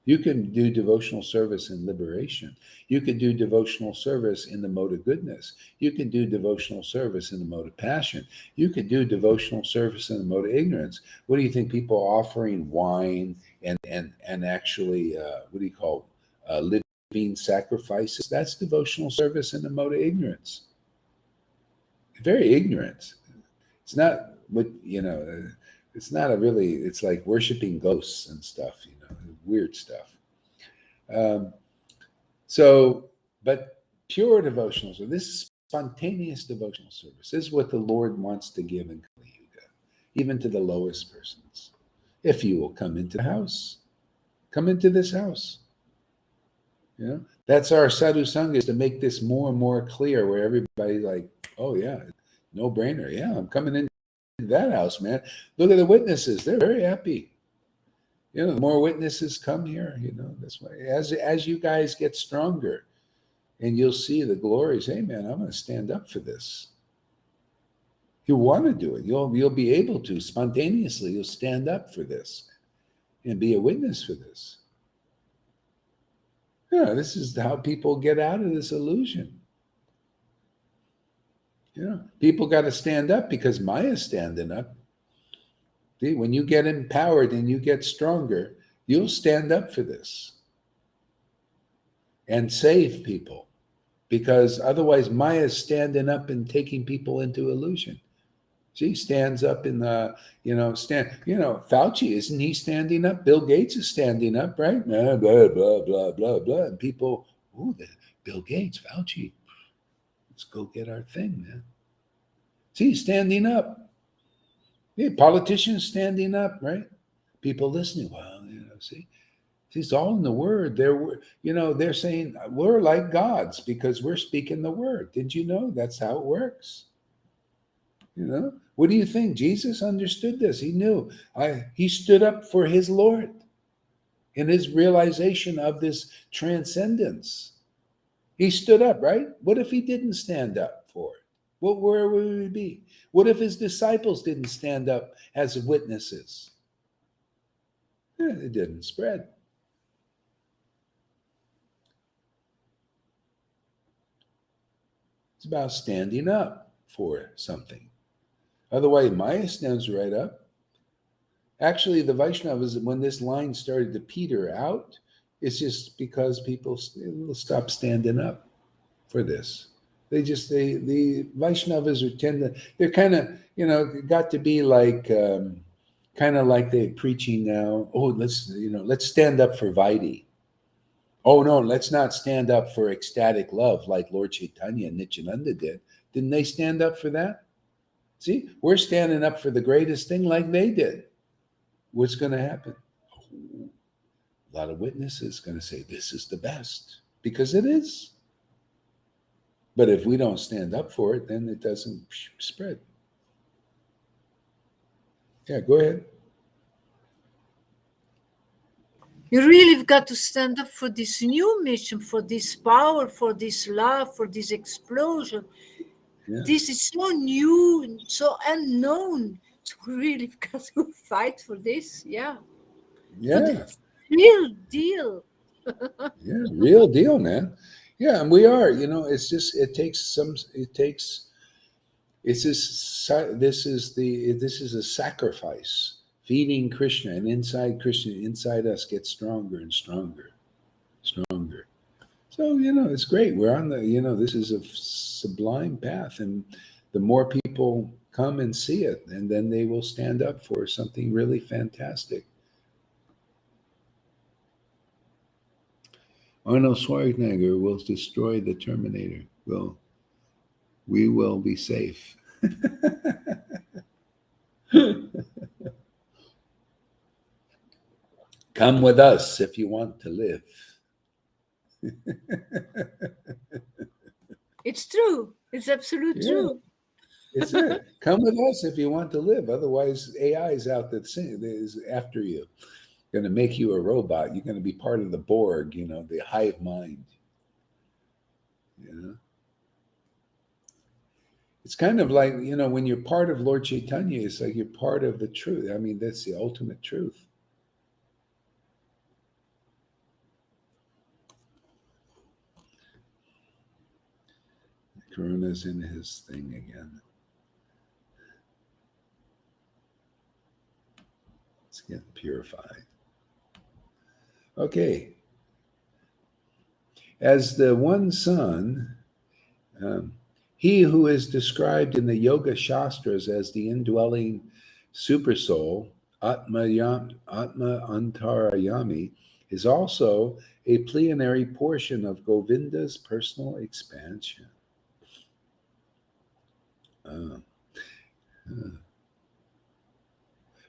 You can do devotional service in liberation. You can do devotional service in the mode of goodness. You can do devotional service in the mode of passion. You can do devotional service in the mode of ignorance. What do you think people offering wine and actually, what do you call living sacrifices? That's devotional service in the mode of ignorance. Very ignorant. It's not what, it's not a really, it's like worshiping ghosts and stuff, weird stuff. But pure devotional service, this is spontaneous devotional service. This is what the Lord wants to give in Kali Yuga, even to the lowest persons. If you will come into the house, come into this house. That's our sadhu sangha, is to make this more and more clear, where everybody's like, oh yeah, no brainer. Yeah, I'm coming into that house, man. Look at the witnesses. They're very happy. The more witnesses come here, that's why as you guys get stronger and you'll see the glories, hey man, I'm going to stand up for this. You want to do it. You'll be able to spontaneously. You'll stand up for this and be a witness for this. Yeah, this is how people get out of this illusion. People got to stand up because Maya's standing up. See, when you get empowered and you get stronger, you'll stand up for this and save people, because otherwise Maya's standing up and taking people into illusion. She stands up in the, Fauci, isn't he standing up? Bill Gates is standing up, right? Blah, blah, blah, blah, blah, blah. And people, Bill Gates, Fauci, let's go get our thing, man. See, standing up. Yeah, politicians standing up, right? People listening. Well, see, it's all in the word. They're saying we're like gods because we're speaking the word. Did you know that's how it works? What do you think? Jesus understood this. He knew. He stood up for his Lord in his realization of this transcendence. He stood up, right? What if he didn't stand up for it? Where would we be? What if his disciples didn't stand up as witnesses? It didn't spread. It's about standing up for something. Otherwise, Maya stands right up. Actually, the Vaishnavas, when this line started to peter out, it's just because people will stop standing up for this. The Vaishnavas they're kind of, got to be like, kind of like they're preaching now. Oh, let's stand up for Vaidhi. Oh no, let's not stand up for ecstatic love like Lord Chaitanya and Nityananda did. Didn't they stand up for that? See, we're standing up for the greatest thing like they did. What's going to happen? A lot of witnesses going to say this is the best, because it is. But if we don't stand up for it, then it doesn't spread. Yeah, go ahead. You really have got to stand up for this new mission, for this power, for this love, for this explosion. Yeah. This is so new, so unknown. So we really have got to fight for this. Yeah. For Yeah. the real deal. Yeah, real deal, man. Yeah, and we are, it's just this is a sacrifice. Feeding Krishna, and inside Krishna, inside us, gets stronger and stronger. Stronger. So, it's great. We're on this is a sublime path. And the more people come and see it, and then they will stand up for something really fantastic. Arnold Schwarzenegger will destroy the Terminator. We will be safe. Come with us if you want to live. It's true. It's absolutely true. It's it. Come with us if you want to live. Otherwise, AI is out that is after you. Going to make you a robot. You're going to be part of the Borg, the hive mind. It's kind of like, when you're part of Lord Chaitanya, it's like you're part of the truth. I mean, that's the ultimate truth. Karuna's in his thing again. It's getting purified. Okay. As the one sun, he who is described in the Yoga Shastras as the indwelling supersoul, Atma Antarayami, is also a plenary portion of Govinda's personal expansion.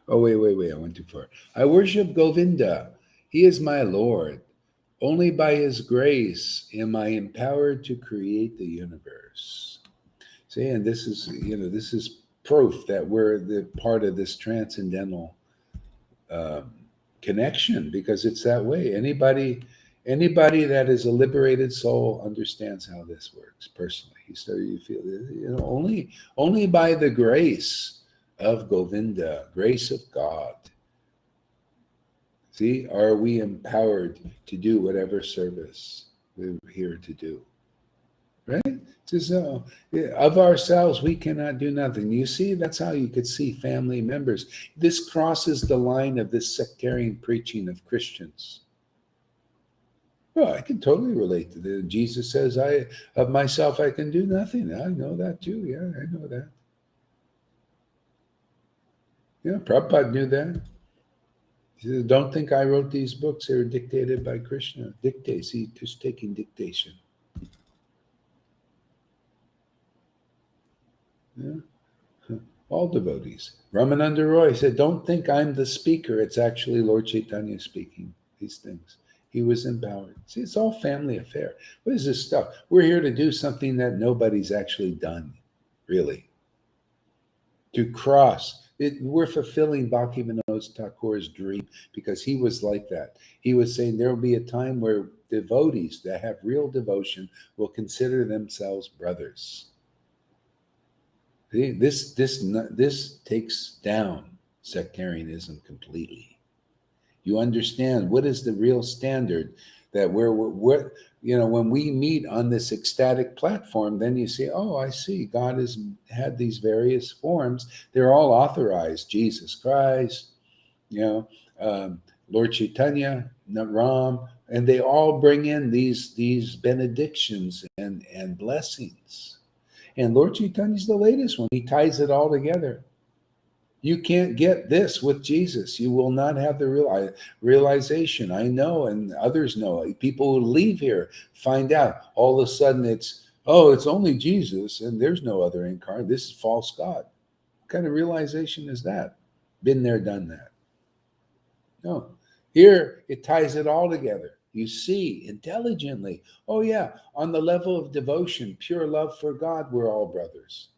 Wait, I went too far. I worship Govinda. He is my Lord. Only by his grace am I empowered to create the universe. See, and this is proof that we're the part of this transcendental connection, because it's that way. Anybody that is a liberated soul understands how this works personally. So you feel, only by the grace of Govinda, grace of God, see, are we empowered to do whatever service we're here to do. right? It says, of ourselves, we cannot do nothing. You see, that's how you could see family members. This crosses the line of this sectarian preaching of Christians. Well, I can totally relate to this. Jesus says, "I of myself I can do nothing." I know that too. Yeah, I know that. Yeah, Prabhupada knew that. He said, "Don't think I wrote these books. They were dictated by Krishna. Dictates. He's just taking dictation." Yeah. All devotees. Ramananda Roy said, "Don't think I'm the speaker. It's actually Lord Chaitanya speaking these things. He was empowered." See, it's all family affair. What is this stuff? We're here to do something that nobody's actually done, really. To cross. We're fulfilling Bhaktivinoda Thakur's dream because he was like that. He was saying there will be a time where devotees that have real devotion will consider themselves brothers. See, this takes down sectarianism completely. You understand what is the real standard that we're when we meet on this ecstatic platform, then you see, oh, I see, God has had these various forms. They're all authorized. Jesus Christ, you know, Lord Chaitanya, Ram, and they all bring in these benedictions and blessings. And Lord Chaitanya's the latest one. He ties it all together. You can't get this with Jesus. You will not have the realization. I know, and others know. People who leave here find out all of a sudden it's only Jesus, and there's no other incarnate. This is false God. What kind of realization is that? Been there, done that. No. Here it ties it all together. You see intelligently. Oh yeah, on the level of devotion, pure love for God, we're all brothers.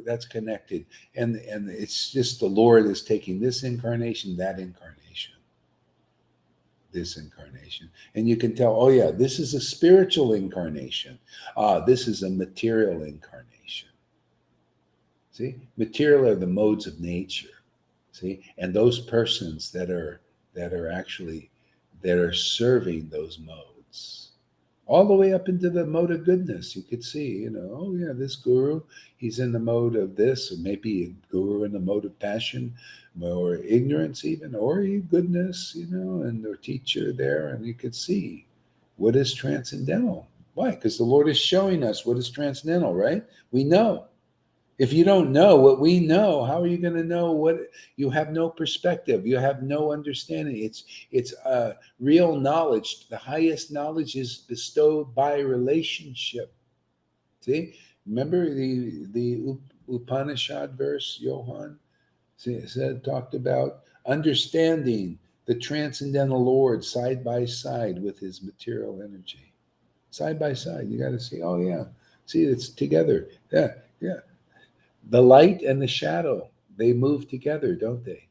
That's connected, and it's just the Lord is taking this incarnation, this incarnation, and you can tell. Oh yeah, this is a spiritual incarnation. This is a material incarnation. See, material are the modes of nature. See, and those persons that are serving those modes all the way up into the mode of goodness. You could see, oh yeah, this guru, he's in the mode of this, or maybe a guru in the mode of passion, or ignorance even, or goodness, and their teacher there, and you could see what is transcendental. Why? Because the Lord is showing us what is transcendental, right? We know. If you don't know what we know, how are you going to know what you have? No perspective. You have no understanding. It's real knowledge. The highest knowledge is bestowed by relationship. See, remember the Upanishad verse, Johann talked about understanding the transcendental Lord side by side with his material energy. Side by side, you got to see. Oh yeah, see, it's together. Yeah, yeah. The light and the shadow, they move together, don't they?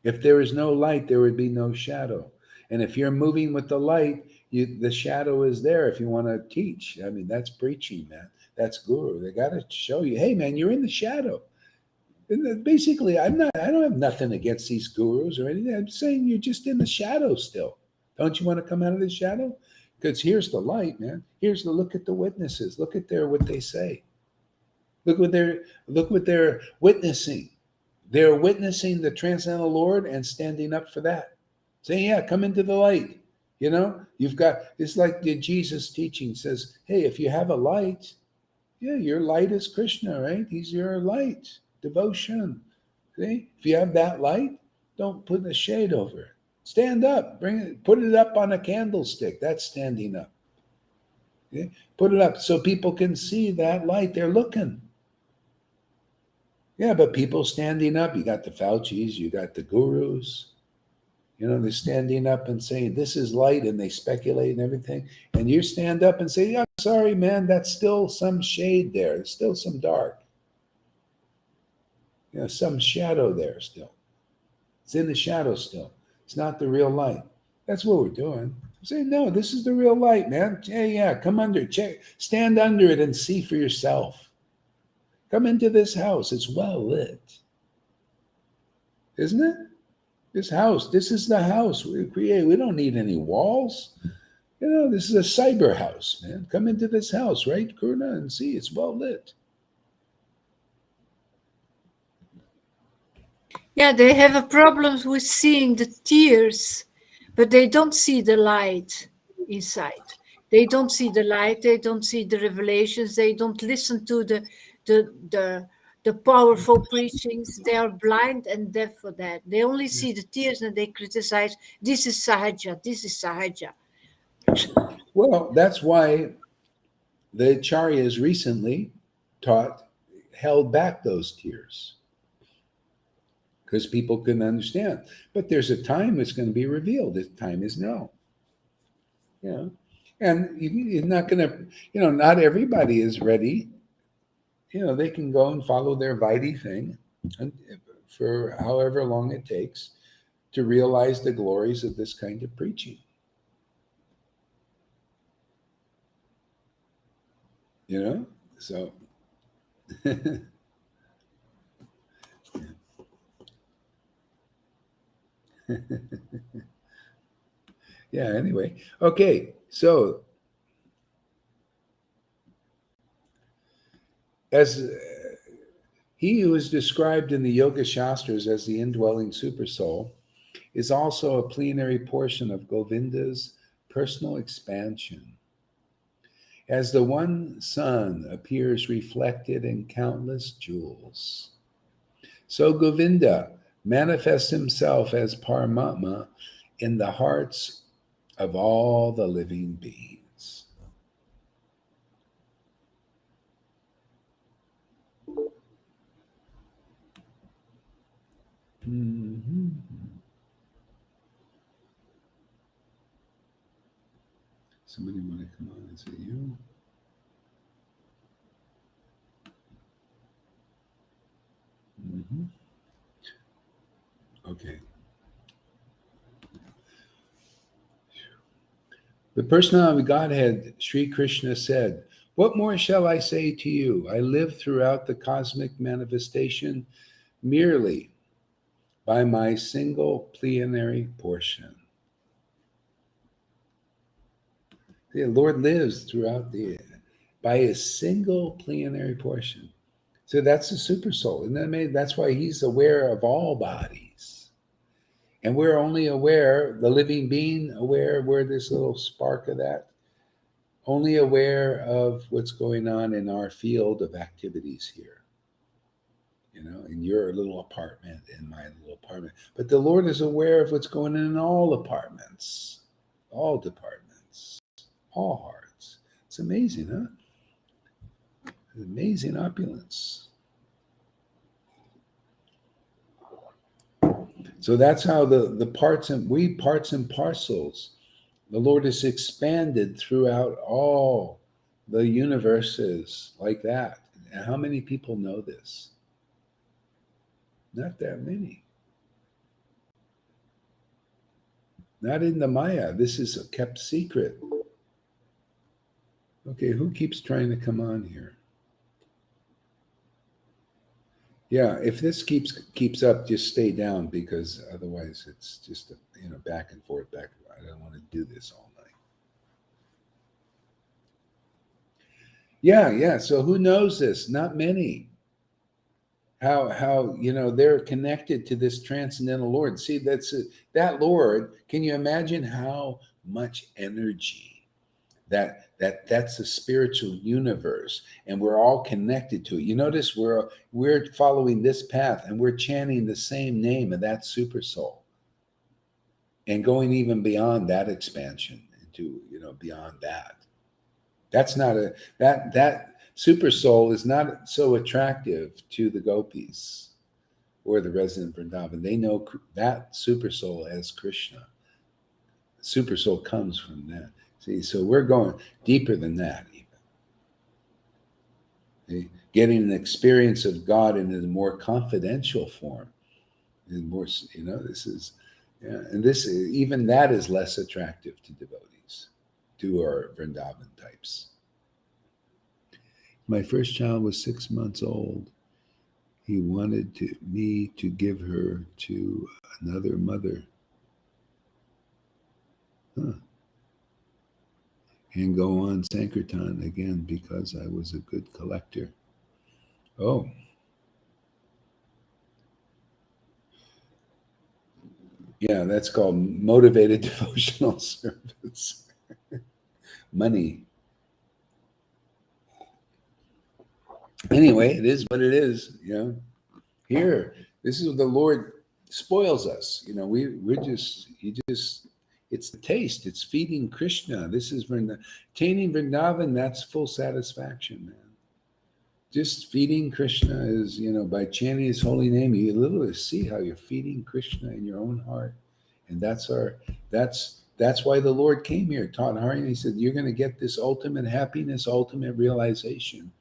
If there is no light, there would be no shadow. And if you're moving with the light, the shadow is there if you want to teach. I mean, that's preaching, man. That's guru. They got to show you, hey, man, you're in the shadow. And basically, I don't have nothing against these gurus or anything. I'm saying you're just in the shadow still. Don't you want to come out of the shadow? Because here's the light, man. Here's the look at the witnesses. Look at what they say. Look what they're witnessing. They're witnessing the transcendental Lord and standing up for that. Saying, yeah, come into the light. You've got, it's like the Jesus teaching says, hey, if you have a light, yeah, your light is Krishna, right? He's your light, devotion. See? If you have that light, don't put a shade over it. Stand up, put it up on a candlestick. That's standing up. Okay? Put it up so people can see that light. They're looking. Yeah, but people standing up, you got the Faucis, you got the gurus, they're standing up and saying, this is light, and they speculate and everything. And you stand up and say, yeah, sorry, man, that's still some shade there. There's still some dark. Some shadow there still. It's in the shadow still. It's not the real light. That's what we're doing. I'm saying, no, this is the real light, man. Yeah, come under, stand under it and see for yourself. Come into this house. It's well lit. Isn't it? This house, this is the house we create. We don't need any walls. This is a cyber house, man. Come into this house, right, Kurna, and see it's well lit. Yeah, they have a problem with seeing the tears, but they don't see the light inside. They don't see the light. They don't see the revelations. They don't listen to the the the powerful preachings. They are blind and deaf for that. They only see the tears and they criticize. This is sahaja. This is sahaja. Well, that's why the Acharyas recently taught, held back those tears because people couldn't understand. But there's a time it's going to be revealed. The time is now. And you're not going to, not everybody is ready. They can go and follow their Vaidhi thing and for however long it takes to realize the glories of this kind of preaching. So yeah, anyway. Okay, so as he who is described in the Yoga Shastras as the indwelling supersoul is also a plenary portion of Govinda's personal expansion. As the one sun appears reflected in countless jewels, so Govinda manifests himself as Paramatma in the hearts of all the living beings. Mm-hmm. Somebody want to come on and say you? Mm-hmm. Okay. The personality of Godhead, Sri Krishna said, "What more shall I say to you? I live throughout the cosmic manifestation merely by my single plenary portion." The Lord lives throughout by his single plenary portion. So that's the super soul. Isn't that amazing? That's why he's aware of all bodies. And we're only aware, the living being, aware, we're this little spark of that, only aware of what's going on in our field of activities here, in your little apartment, in my little apartment. But the Lord is aware of what's going on in all apartments, all departments, all hearts. It's amazing, huh? Amazing opulence. So that's how the parts and parcels, the Lord is expanded throughout all the universes like that. And how many people know this? Not that many. Not in the Maya. This is a kept secret. Okay, who keeps trying to come on here? Yeah, if this keeps up, just stay down because otherwise it's just back and forth, back. I don't want to do this all night. Yeah. So who knows this? Not many. How they're connected to this transcendental Lord. See, that Lord. Can you imagine how much energy that's a spiritual universe, and we're all connected to it. You notice we're following this path, and we're chanting the same name of that super soul, and going even beyond that expansion into beyond that. That's not that super soul is not so attractive to the gopis or the resident Vrindavan. They know that super soul as Krishna. Super soul comes from that. See, so we're going deeper than that even. See? Getting an experience of God in a more confidential form. And more, this is, yeah, and this even that is less attractive to devotees, to our Vrindavan types. My first child was 6 months old. He wanted me to give her to another mother. Huh. and go on Sankirtan again because I was a good collector. Oh, yeah, that's called motivated devotional service. Money. Anyway, it is what it is. Here, this is what the Lord spoils us. It's the taste. It's feeding Krishna. This is attaining Vrindavan. That's full satisfaction, man. Just feeding Krishna is, by chanting His holy name, you literally see how you're feeding Krishna in your own heart, and that's why the Lord came here, taught Hari. He said, "You're going to get this ultimate happiness, ultimate realization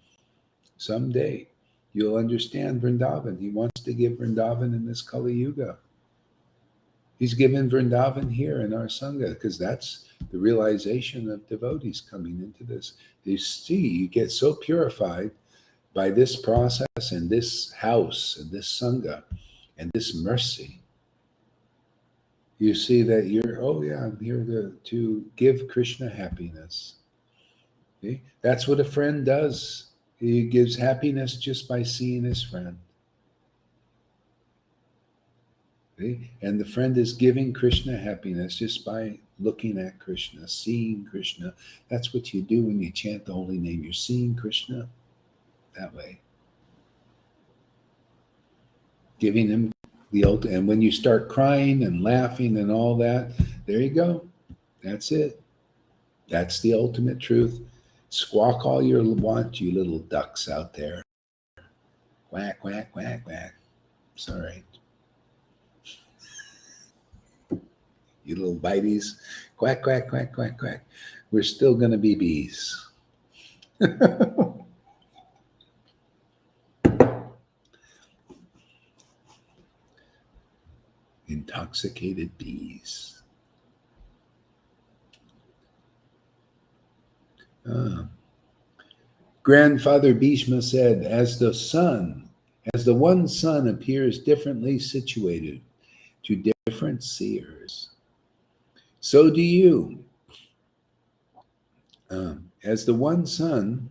someday. You'll understand Vrindavan. He wants to give Vrindavan in this Kali Yuga. He's given Vrindavan here in our Sangha because that's the realization of devotees coming into this. You see, you get so purified by this process and this house and this Sangha and this mercy. You see that I'm here to give Krishna happiness. See? That's what a friend does. He gives happiness just by seeing his friend. See? And the friend is giving Krishna happiness just by looking at Krishna, seeing Krishna. That's what you do when you chant the holy name. You're seeing Krishna that way. Giving him the ultimate. And when you start crying and laughing and all that, there you go. That's it. That's the ultimate truth. Squawk all you want, you little ducks out there. Quack, quack, quack, quack. It's all right. You little biteys. Quack, quack, quack, quack, quack. We're still going to be bees. Intoxicated bees. Grandfather Bhishma said, as the one sun appears differently situated to different seers, so do you. As the one sun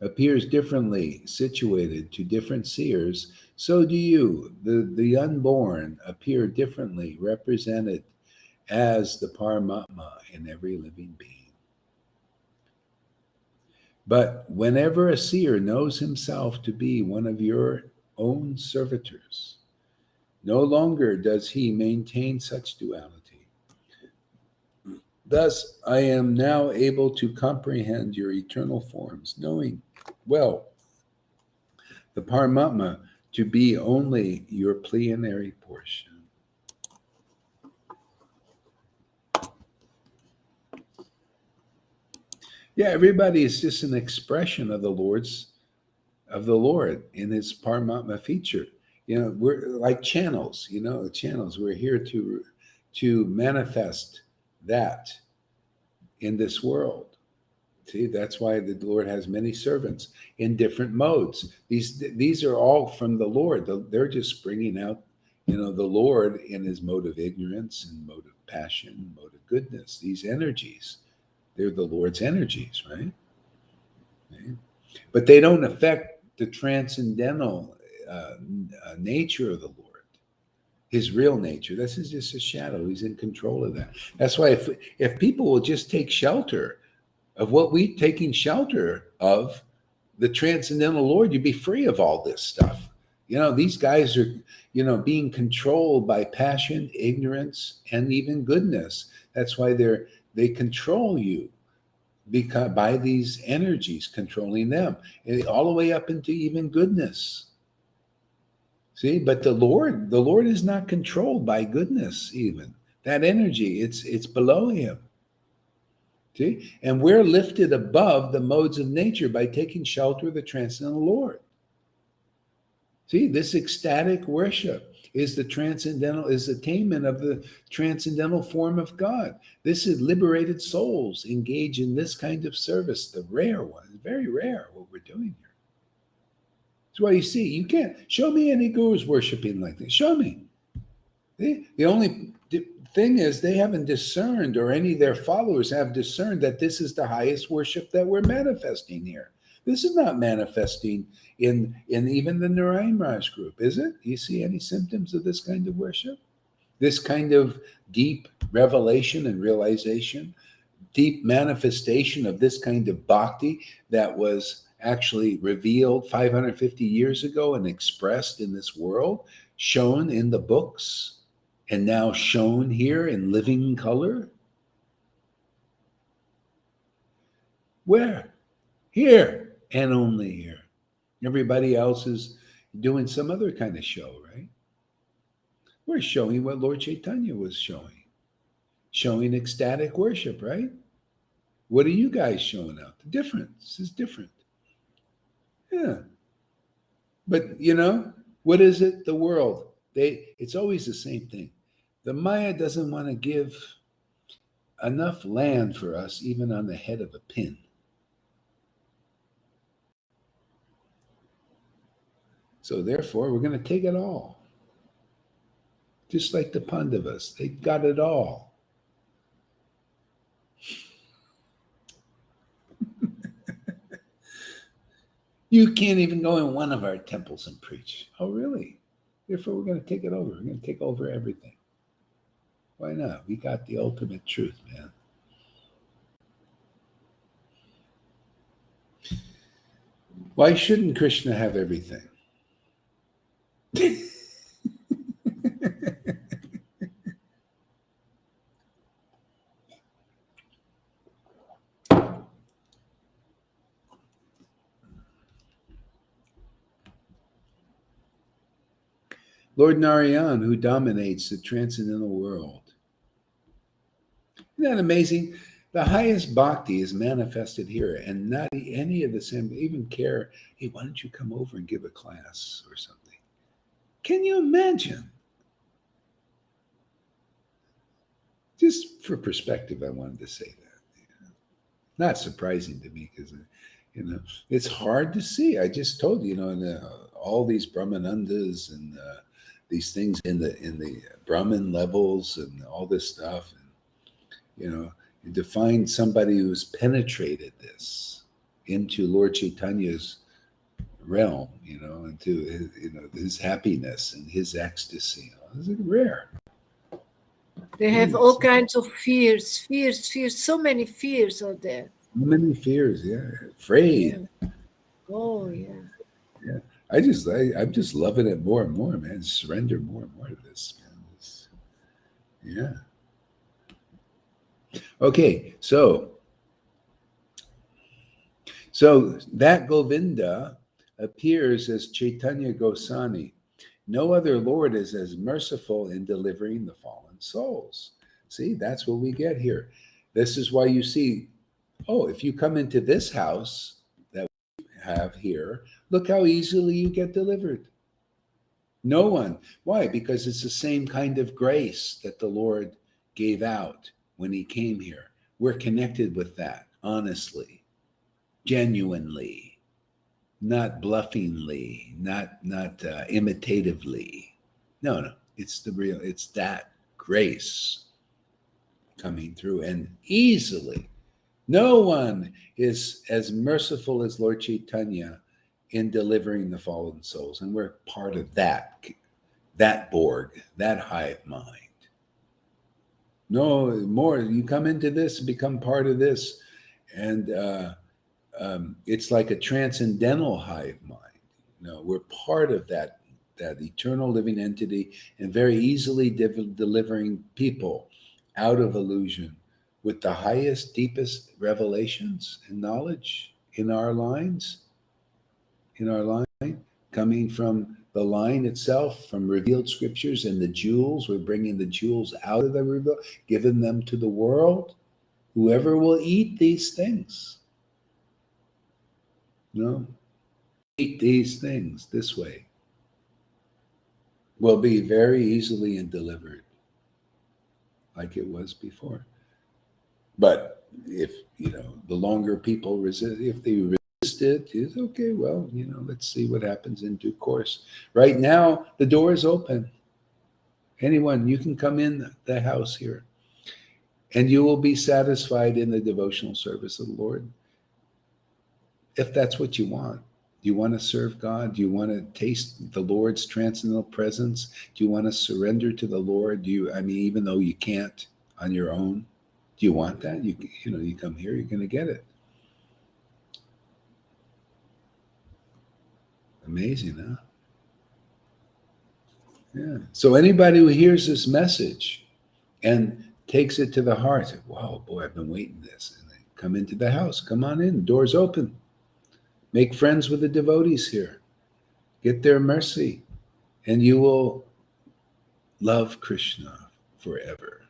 appears differently situated to different seers, so do you, the unborn, appear differently represented as the Paramatma in every living being. But whenever a seer knows himself to be one of your own servitors, no longer does he maintain such duality. Thus, I am now able to comprehend your eternal forms, knowing well the Paramatma to be only your plenary portion. Yeah, everybody is just an expression of the Lord in His Paramatma feature. We're like channels. Channels. We're here to manifest that in this world. See, that's why the Lord has many servants in different modes. These are all from the Lord. They're just bringing out, the Lord in His mode of ignorance and mode of passion, mode of goodness. These energies, they're the Lord's energies, right? Okay. But they don't affect the transcendental nature of the Lord. His real nature. This is just a shadow. He's in control of that. That's why if people will just take shelter of what we taking shelter of, the transcendental Lord, you'd be free of all this stuff. These guys are, being controlled by passion, ignorance, and even goodness. That's why they control you because by these energies controlling them, and all the way up into even goodness. See, but the Lord is not controlled by goodness. Even that energy, it's below Him. See? And we're lifted above the modes of nature by taking shelter of the transcendental Lord. See, this ecstatic worship is the attainment of the transcendental form of God. This is liberated souls engage in this kind of service, the rare one, very rare what we're doing here. That's why you see, you can't show me any gurus worshiping like this. Show me. See? The only thing is, they haven't discerned, or any of their followers have discerned, that this is the highest worship that we're manifesting here. This is not manifesting in even the Narayan Raj group, is it? Do you see any symptoms of this kind of worship? This kind of deep revelation and realization, deep manifestation of this kind of bhakti that was actually revealed 550 years ago and expressed in this world, shown in the books, and now shown here in living color? Where? Here, and only here. Everybody else is doing some other kind of show, right? We're showing what Lord Chaitanya was showing ecstatic worship, right? What are you guys showing out? The difference is different. Yeah. But what is it? The world. It's always the same thing. The Maya doesn't want to give enough land for us, even on the head of a pin. So therefore, we're going to take it all. Just like the Pandavas, they got it all. You can't even go in one of our temples and preach. Oh, really? Therefore, we're going to take it over. We're going to take over everything. Why not? We got the ultimate truth, man. Why shouldn't Krishna have everything? Lord Narayan, who dominates the transcendental world. Isn't that amazing? The highest bhakti is manifested here, and not any of the same even care, hey, why don't you come over and give a class or something? Can you imagine? Just for perspective, I wanted to say that. Not surprising to me because, it's hard to see. I just told you, all these Brahmanandas and these things in the Brahman levels and all this stuff, and to find somebody who's penetrated this into Lord Chaitanya's realm, into his happiness and his ecstasy. This is rare. They have all kinds of fears, so many fears out there. So many fears, yeah. Afraid. Yeah. Oh, yeah. Yeah. I'm just loving it more and more, man. Surrender more and more to this, man. Yeah. Okay, so that Govinda appears as Chaitanya Goswami. No other Lord is as merciful in delivering the fallen souls. See, that's what we get here. This is why you see, if you come into this house that we have here, look how easily you get delivered. No one. Why? Because it's the same kind of grace that the Lord gave out when he came here. We're connected with that, honestly, genuinely, not bluffingly, not imitatively. No, it's the real, it's that grace coming through, and easily. No one is as merciful as Lord Chaitanya in delivering the fallen souls, and we're part of that Borg, that hive mind. No more. You come into this, become part of this, and it's like a transcendental hive mind. We're part of that eternal living entity, and very easily delivering people out of illusion with the highest, deepest revelations and knowledge in our lines, coming from the line itself, from revealed scriptures and the jewels. We're bringing the jewels out of the revealed, giving them to the world. Whoever will eat these things, eat these things this way, will be very easily and delivered, like it was before. But if the longer people resist, if they resist it, is okay. Well, let's see what happens in due course. Right now, the door is open. Anyone, you can come in the house here, and you will be satisfied in the devotional service of the Lord, if that's what you want. Do you want to serve God? Do you want to taste the Lord's transcendental presence? Do you want to surrender to the Lord? Even though you can't on your own, do you want that? You come here, you're going to get it. Amazing, huh? Yeah. So anybody who hears this message and takes it to the heart, wow, boy, I've been waiting this. And they come into the house. Come on in. Doors open. Make friends with the devotees here. Get their mercy. And you will love Krishna forever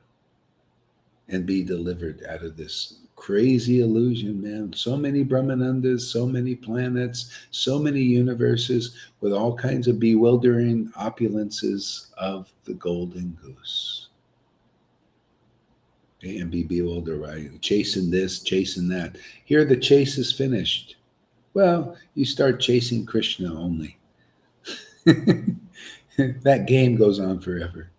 and be delivered out of this crazy illusion, man. So many Brahmanandas, so many planets, so many universes with all kinds of bewildering opulences of the golden goose. Okay, and be bewildered, right? Chasing this, chasing that. Here the chase is finished. Well, you start chasing Krishna only. That game goes on forever.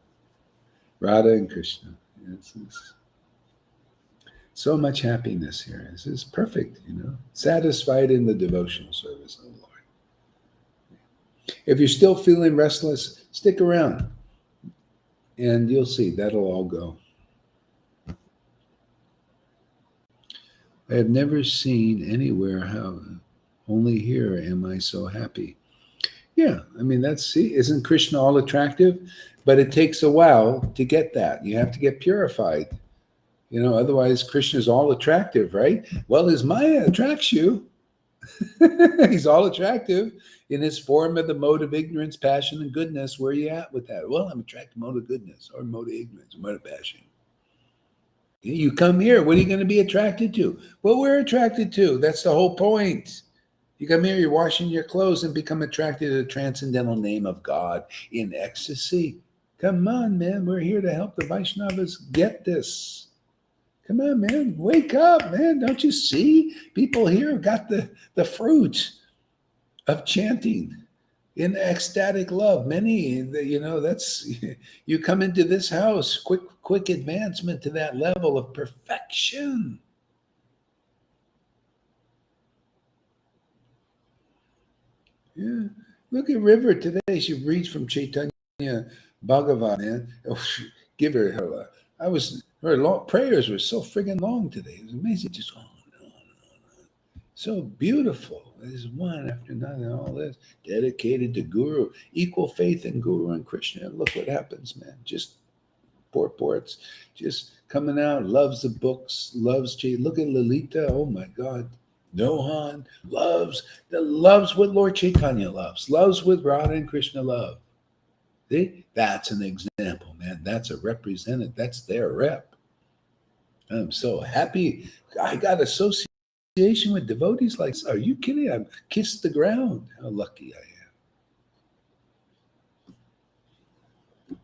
Radha and Krishna. It's so much happiness here. This is perfect, satisfied in the devotional service of the Lord. If you're still feeling restless, stick around and you'll see that'll all go. I have never seen anywhere how only here am I so happy. Yeah, isn't Krishna all attractive? But it takes a while to get that. You have to get purified. Otherwise Krishna's all attractive, right? Well, his Maya attracts you. He's all attractive in his form of the mode of ignorance, passion, and goodness. Where are you at with that? Well, I'm attracted to mode of goodness or mode of ignorance or mode of passion. You come here, what are you going to be attracted to? Well, we're attracted to. That's the whole point. You come here, you're washing your clothes and become attracted to the transcendental name of God in ecstasy. Come on, man. We're here to help the Vaishnavas get this. Come on, man. Wake up, man. Don't you see? People here have got the fruit of chanting in ecstatic love. Many, that's, you come into this house, quick advancement to that level of perfection. Yeah. Look at River today. She reads from Chaitanya Bhagavan, man. Oh, give her her prayers were so friggin' long today. It was amazing. Just on and on and on. So beautiful. There's one after another, all this. Dedicated to Guru. Equal faith in Guru and Krishna. Look what happens, man. Just purports. Just coming out. Loves the books. Loves Look at Lalita. Oh my God. Nohan loves what Lord Chaitanya loves. Loves what Radha and Krishna love. See? That's an example, man. That's a representative. That's their rep. I'm so happy. I got association with devotees like this. Are you kidding? I've kissed the ground. How lucky I am.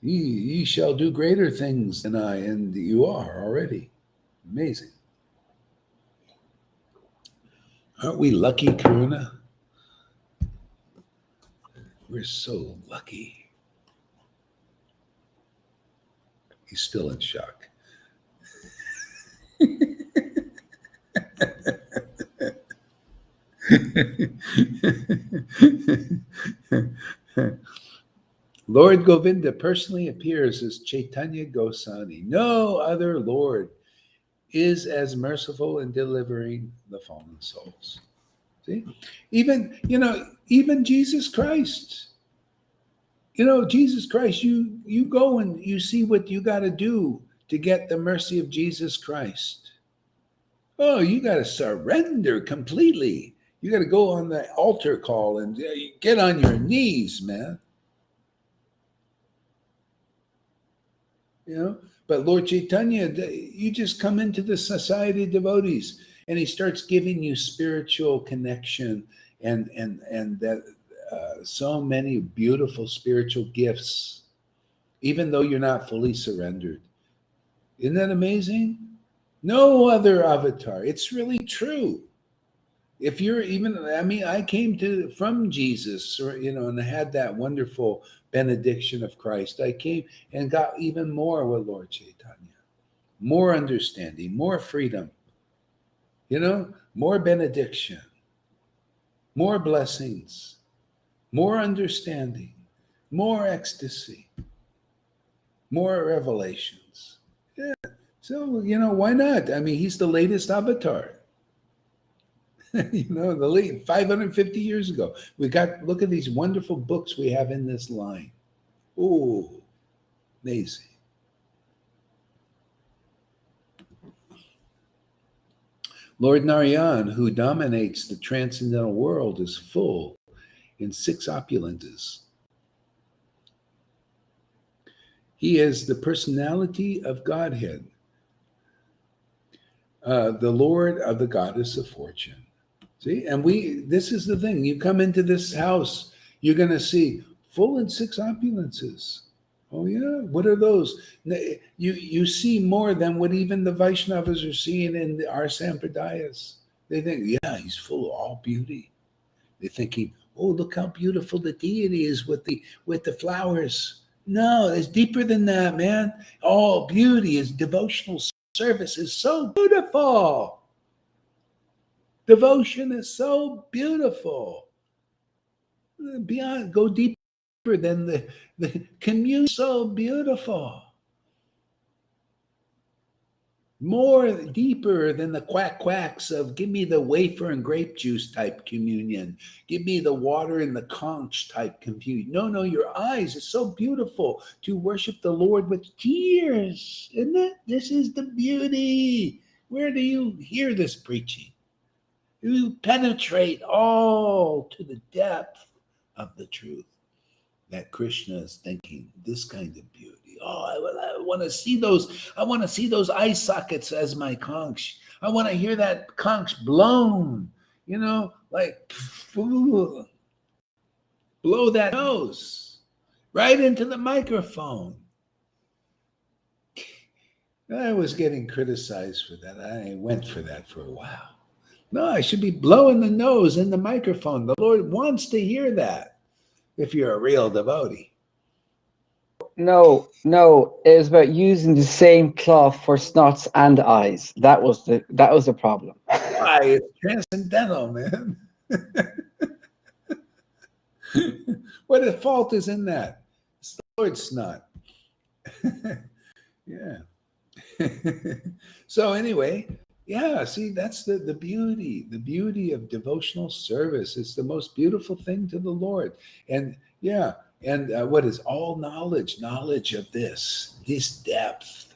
Ye shall do greater things than I, and you are already. Amazing. Aren't we lucky, Karuna? We're so lucky. He's still in shock. Lord Govinda personally appears as Chaitanya Goswami. No other Lord is as merciful in delivering the fallen souls. See? Even Jesus Christ. Jesus Christ, you go and you see what you got to do to get the mercy of Jesus Christ. Oh, you got to surrender completely. You got to go on the altar call and get on your knees, man. But Lord Chaitanya, you just come into the society of devotees and he starts giving you spiritual connection and that so many beautiful spiritual gifts, even though you're not fully surrendered. Isn't that amazing? No other avatar. It's really true. If you're even, I mean, I came to from Jesus, or and I had that wonderful benediction of Christ. I came and got even more with Lord Chaitanya, more understanding, more freedom, more benediction, more blessings, more understanding, more ecstasy, more revelations. Yeah. So, why not? I mean, he's the latest avatar. The late 550 years ago. Look at these wonderful books we have in this line. Oh, amazing. Lord Narayan, who dominates the transcendental world, is full in six opulences. He is the personality of Godhead, the Lord of the goddess of fortune. See, and this is the thing. You come into this house, you're going to see full in six opulences. Oh yeah, what are those? You see more than what even the Vaishnavas are seeing in our Sampradayas. They think, yeah, he's full of all beauty. They're thinking, oh, look how beautiful the deity is with the flowers. No, it's deeper than that, man. All beauty is devotional service is so beautiful. Devotion is so beautiful. Beyond, go deeper than the communion. So beautiful. More deeper than the quacks of give me the wafer and grape juice type communion. Give me the water and the conch type communion. No, your eyes are so beautiful to worship the Lord with tears. Isn't it? This is the beauty. Where do you hear this preaching? You penetrate all to the depth of the truth that Krishna is thinking, this kind of beauty. Oh, I want to see those. I want to see those eye sockets as my conch. I want to hear that conch blown, like blow that nose right into the microphone. I was getting criticized for that. I went for that for a while. No, I should be blowing the nose in the microphone. The Lord wants to hear that if you're a real devotee. No, it was about using the same cloth for snots and eyes. That was the problem. Why? It's transcendental, man. What the fault is in that? It's the Lord's snot. Yeah. So anyway, yeah, see, that's the beauty of devotional service. It's the most beautiful thing to the Lord. And yeah, and what is all knowledge of this depth.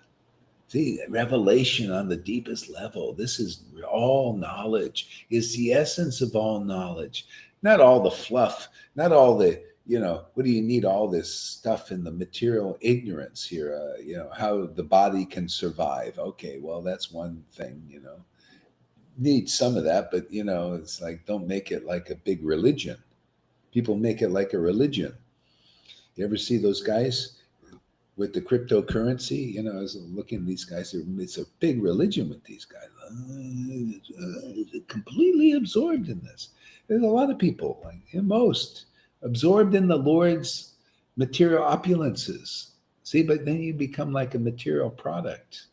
See, revelation on the deepest level. This is all knowledge, is the essence of all knowledge. Not all the fluff, not all the, what do you need all this stuff in the material ignorance here? How the body can survive. Okay, well, that's one thing, need some of that, but, it's like, don't make it like a big religion. People make it like a religion. You ever see those guys with the cryptocurrency? I was looking at these guys. It's a big religion with these guys. Completely absorbed in this. There's a lot of people, like most, absorbed in the Lord's material opulences. See, but then you become like a material product.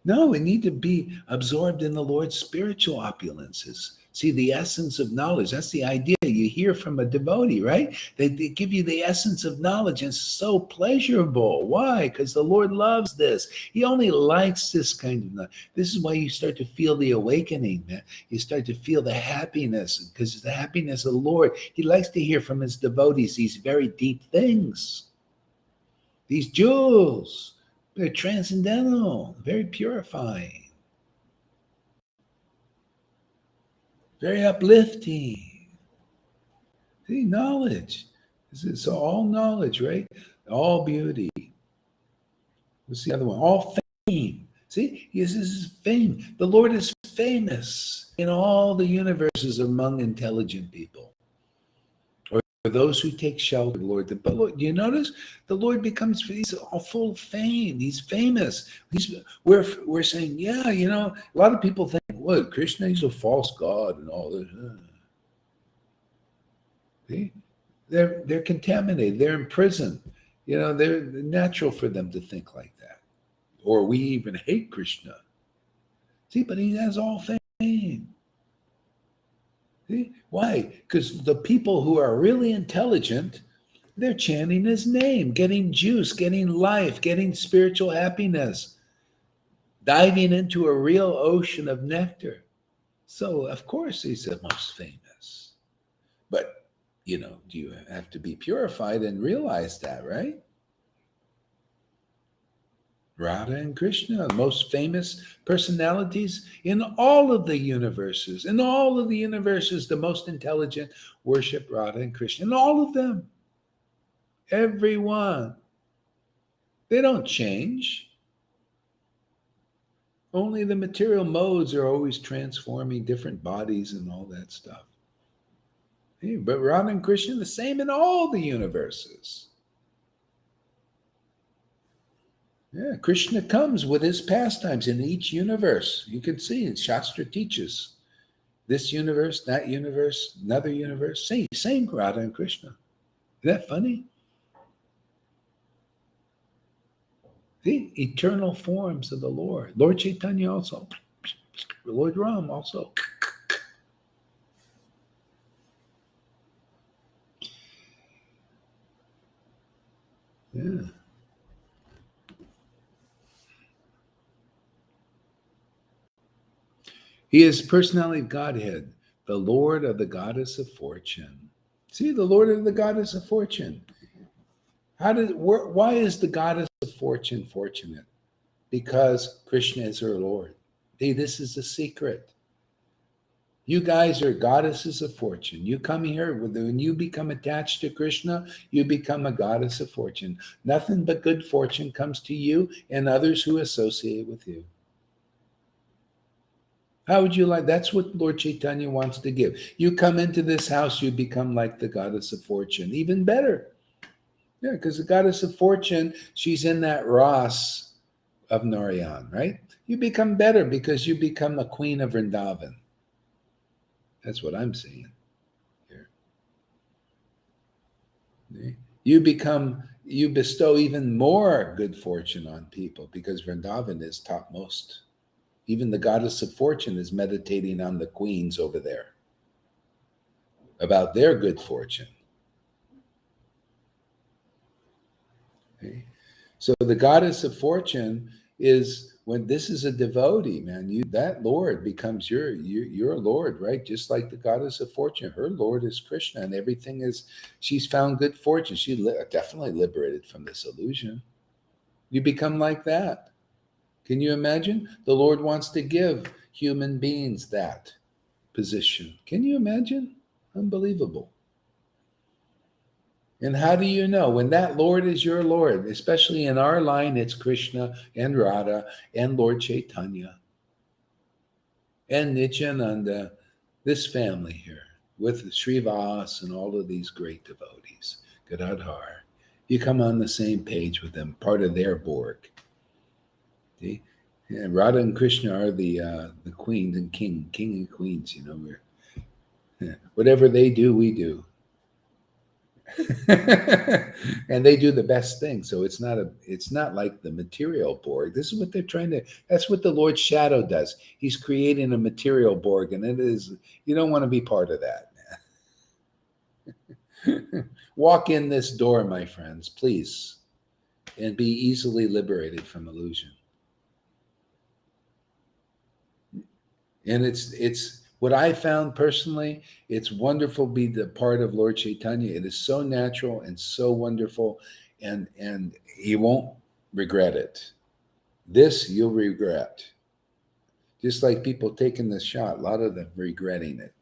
No, we need to be absorbed in the Lord's spiritual opulences. See, the essence of knowledge. That's the idea you hear from a devotee, right? They give you the essence of knowledge, and it's so pleasurable. Why? Because the Lord loves this. He only likes this kind of knowledge. This is why you start to feel the awakening, man. You start to feel the happiness, because it's the happiness of the Lord. He likes to hear from his devotees these very deep things, these jewels. They're transcendental, very purifying. Very uplifting. See, knowledge. It's all knowledge, right? All beauty. What's the other one? All fame. See, this is fame. The Lord is famous in all the universes among intelligent people. Or those who take shelter of the Lord. But Lord, you notice the Lord he's all full of fame. He's famous. We're saying, yeah, a lot of people think, what, Krishna, he's a false god and all this. See? They're contaminated. They're imprisoned. They're natural for them to think like that. Or we even hate Krishna. See, but he has all fame. See? Why? Because the people who are really intelligent, they're chanting his name, getting juice, getting life, getting spiritual happiness, diving into a real ocean of nectar. So, of course, he's the most famous. But, you have to be purified and realize that, right? Radha and Krishna, most famous personalities in all of the universes. In all of the universes, the most intelligent worship Radha and Krishna. In all of them. Everyone. They don't change. Only the material modes are always transforming different bodies and all that stuff. But Radha and Krishna, the same in all the universes. Yeah, Krishna comes with his pastimes in each universe. You can see Shastra teaches this universe, that universe, another universe. Same Radha and Krishna. Isn't that funny? The eternal forms of the Lord. Lord Chaitanya also. Lord Ram also. Yeah. He is personality of Godhead, the Lord of the Goddess of Fortune. See, the Lord of the Goddess of Fortune. Why is the Goddess of Fortune fortunate? Because Krishna is her Lord. See, this is the secret. You guys are goddesses of fortune. You come here, when you become attached to Krishna, you become a goddess of fortune. Nothing but good fortune comes to you and others who associate with you. How would you like? That's what Lord Chaitanya wants to give. You come into this house, you become like the goddess of fortune. Even better. Yeah, because the goddess of fortune, she's in that Ras of Narayan, right? You become better because you become a queen of Vrindavan. That's what I'm saying here. You bestow even more good fortune on people because Vrindavan is topmost. Even the goddess of fortune is meditating on the queens over there about their good fortune. Okay? So the goddess of fortune is when this is a devotee, man, that Lord becomes your Lord, right? Just like the goddess of fortune, her Lord is Krishna, and everything is. She's found good fortune. She definitely liberated from this illusion. You become like that. Can you imagine? The Lord wants to give human beings that position. Can you imagine? Unbelievable. And how do you know? When that Lord is your Lord, especially in our line, it's Krishna and Radha and Lord Chaitanya and Nityananda, this family here with Srivas and all of these great devotees, Gadadhar. You come on the same page with them, part of their Borg. See? And Radha and Krishna are the queens and king and queens. Whatever they do, we do. And they do the best thing. So it's not like the material Borg. This is what they're trying to. That's what the Lord's shadow does. He's creating a material Borg, and you don't want to be part of that, man. Walk in this door, my friends, please, and be easily liberated from illusion. And it's what I found personally, it's wonderful to be the part of Lord Chaitanya. It is so natural and so wonderful, and you won't regret it. This you'll regret. Just like people taking the shot, a lot of them regretting it.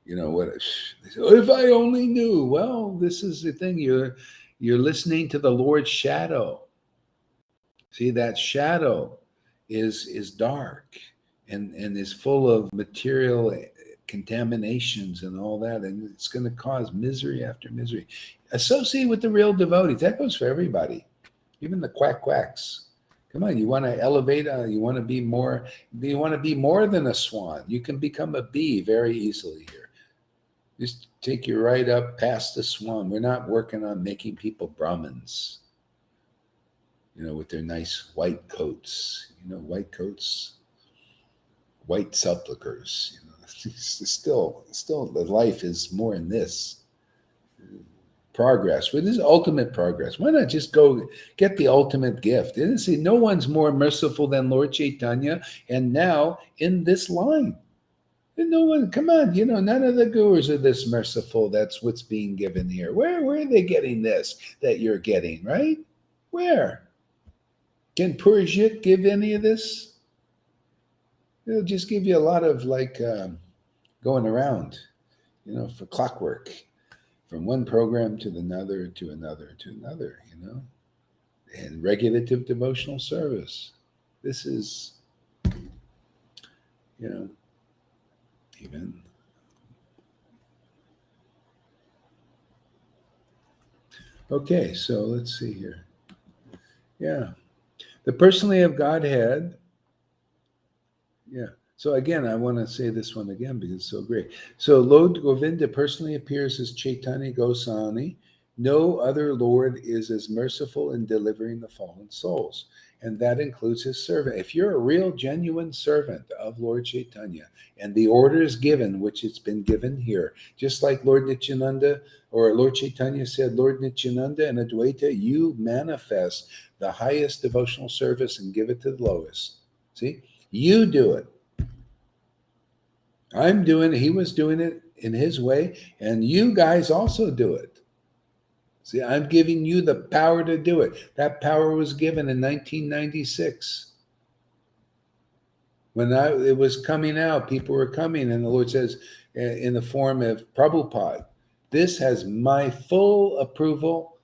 If I only knew. Well, this is the thing. You're listening to the Lord's shadow. See, that shadow is dark. And is full of material contaminations and all that, and it's going to cause misery after misery. Associate with the real devotees. That goes for everybody, even the quacks. Come on, you want to elevate, you want to be more, you want to be more than a swan. You can become a bee very easily here. Just take you right up past the swan. We're not working on making people Brahmins, with their nice white coats, white coats, white sepulchres, still the life is more in this progress. With this ultimate progress, why not just go get the ultimate gift? And see, no one's more merciful than Lord Chaitanya, and now in this line. And no one, come on, none of the gurus are this merciful. That's what's being given here. Where are they getting this that you're getting, right? Where? Can Purjit give any of this? It'll just give you a lot of going around, for clockwork, from one program to another, to another, to another, and regulative devotional service. This is, even. Okay, so let's see here. Yeah. The personality of Godhead. Yeah. So again, I want to say this one again because it's so great. So Lord Govinda personally appears as Chaitanya Goswami. No other Lord is as merciful in delivering the fallen souls. And that includes his servant. If you're a real, genuine servant of Lord Chaitanya, and the order is given, which it's been given here, just like Lord Nityananda or Lord Chaitanya said, Lord Nityananda and Advaita, you manifest the highest devotional service and give it to the lowest. See? You do it. I'm doing it. He was doing it in his way, and you guys also do it. See, I'm giving you the power to do it. That power was given in 1996. When it was coming out, people were coming, and the Lord says, in the form of Prabhupada, this has my full approval.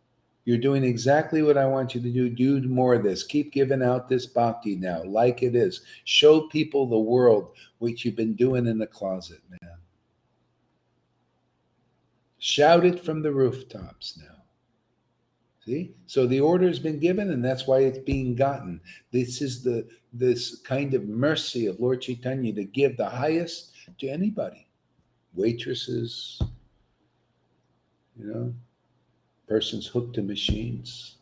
You're doing exactly what I want you to do. Do more of this. Keep giving out this bhakti now, like it is. Show people the world, which you've been doing in the closet, man. Shout it from the rooftops now. See? So the order has been given, and that's why it's being gotten. This is this kind of mercy of Lord Chaitanya to give the highest to anybody. Waitresses, persons hooked to machines.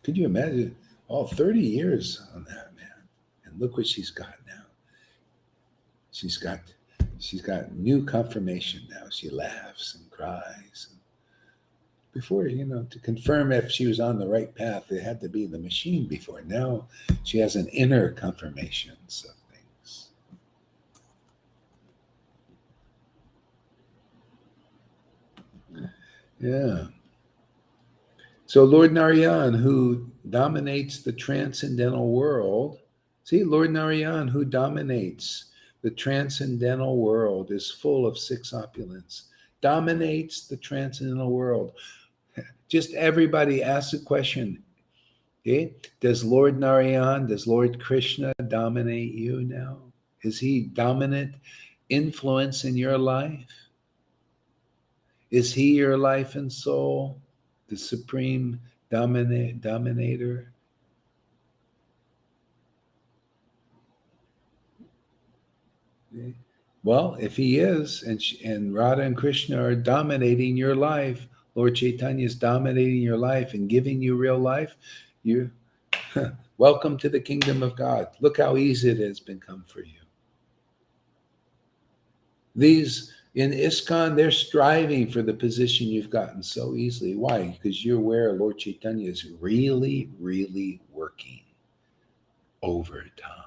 Could you imagine? 30 years on that, man. And look what she's got now. She's got new confirmation now. She laughs and cries. Before, to confirm if she was on the right path, it had to be the machine before. Now she has an inner confirmations of things. Yeah. So Lord Narayan, who dominates the transcendental world, see, Lord Narayan, who dominates the transcendental world, is full of six opulence, dominates the transcendental world. Just everybody asks a question. Okay? Does Lord Narayan, does Lord Krishna dominate you now? Is he dominant influence in your life? Is he your life and soul, the supreme dominator? Okay. Well, if he is, and Radha and Krishna are dominating your life, Lord Chaitanya is dominating your life and giving you real life, you welcome to the kingdom of God. Look how easy it has become for you. These in ISKCON, they're striving for the position you've gotten so easily. Why? Because you're aware Lord Chaitanya is really, really working overtime.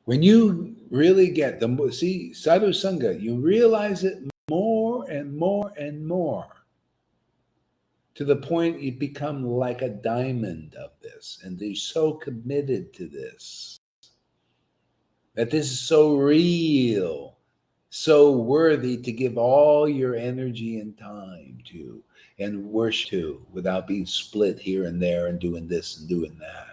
When you really get Sadhu Sangha, you realize it more and more and more, to the point you become like a diamond of this, and they're so committed to this, that this is so real, so worthy to give all your energy and time to, and worship to, without being split here and there and doing this and doing that.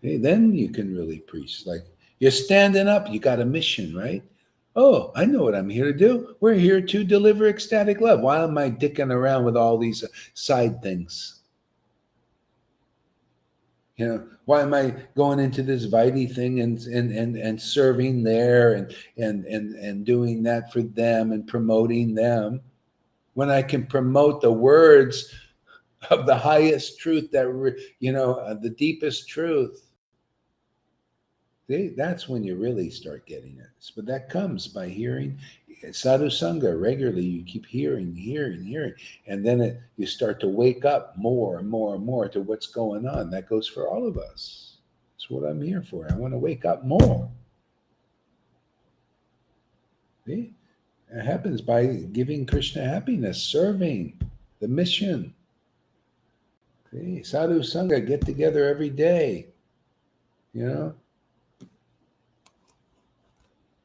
Okay, then you can really preach. Like, You're standing up. You got a mission, right? Oh, I know what I'm here to do. We're here to deliver ecstatic love. Why am I dicking around with all these side things? Why am I going into this Vitae thing and serving there and doing that for them and promoting them when I can promote the words of the highest truth the deepest truth? That's when you really start getting it. But that comes by hearing sadhu sangha regularly. You keep hearing, and then you start to wake up more and more and more to what's going on. That goes for all of us. That's what I'm here for. I want to wake up more. See? It happens by giving Krishna happiness, serving the mission. See? Sadhu sangha, get together every day.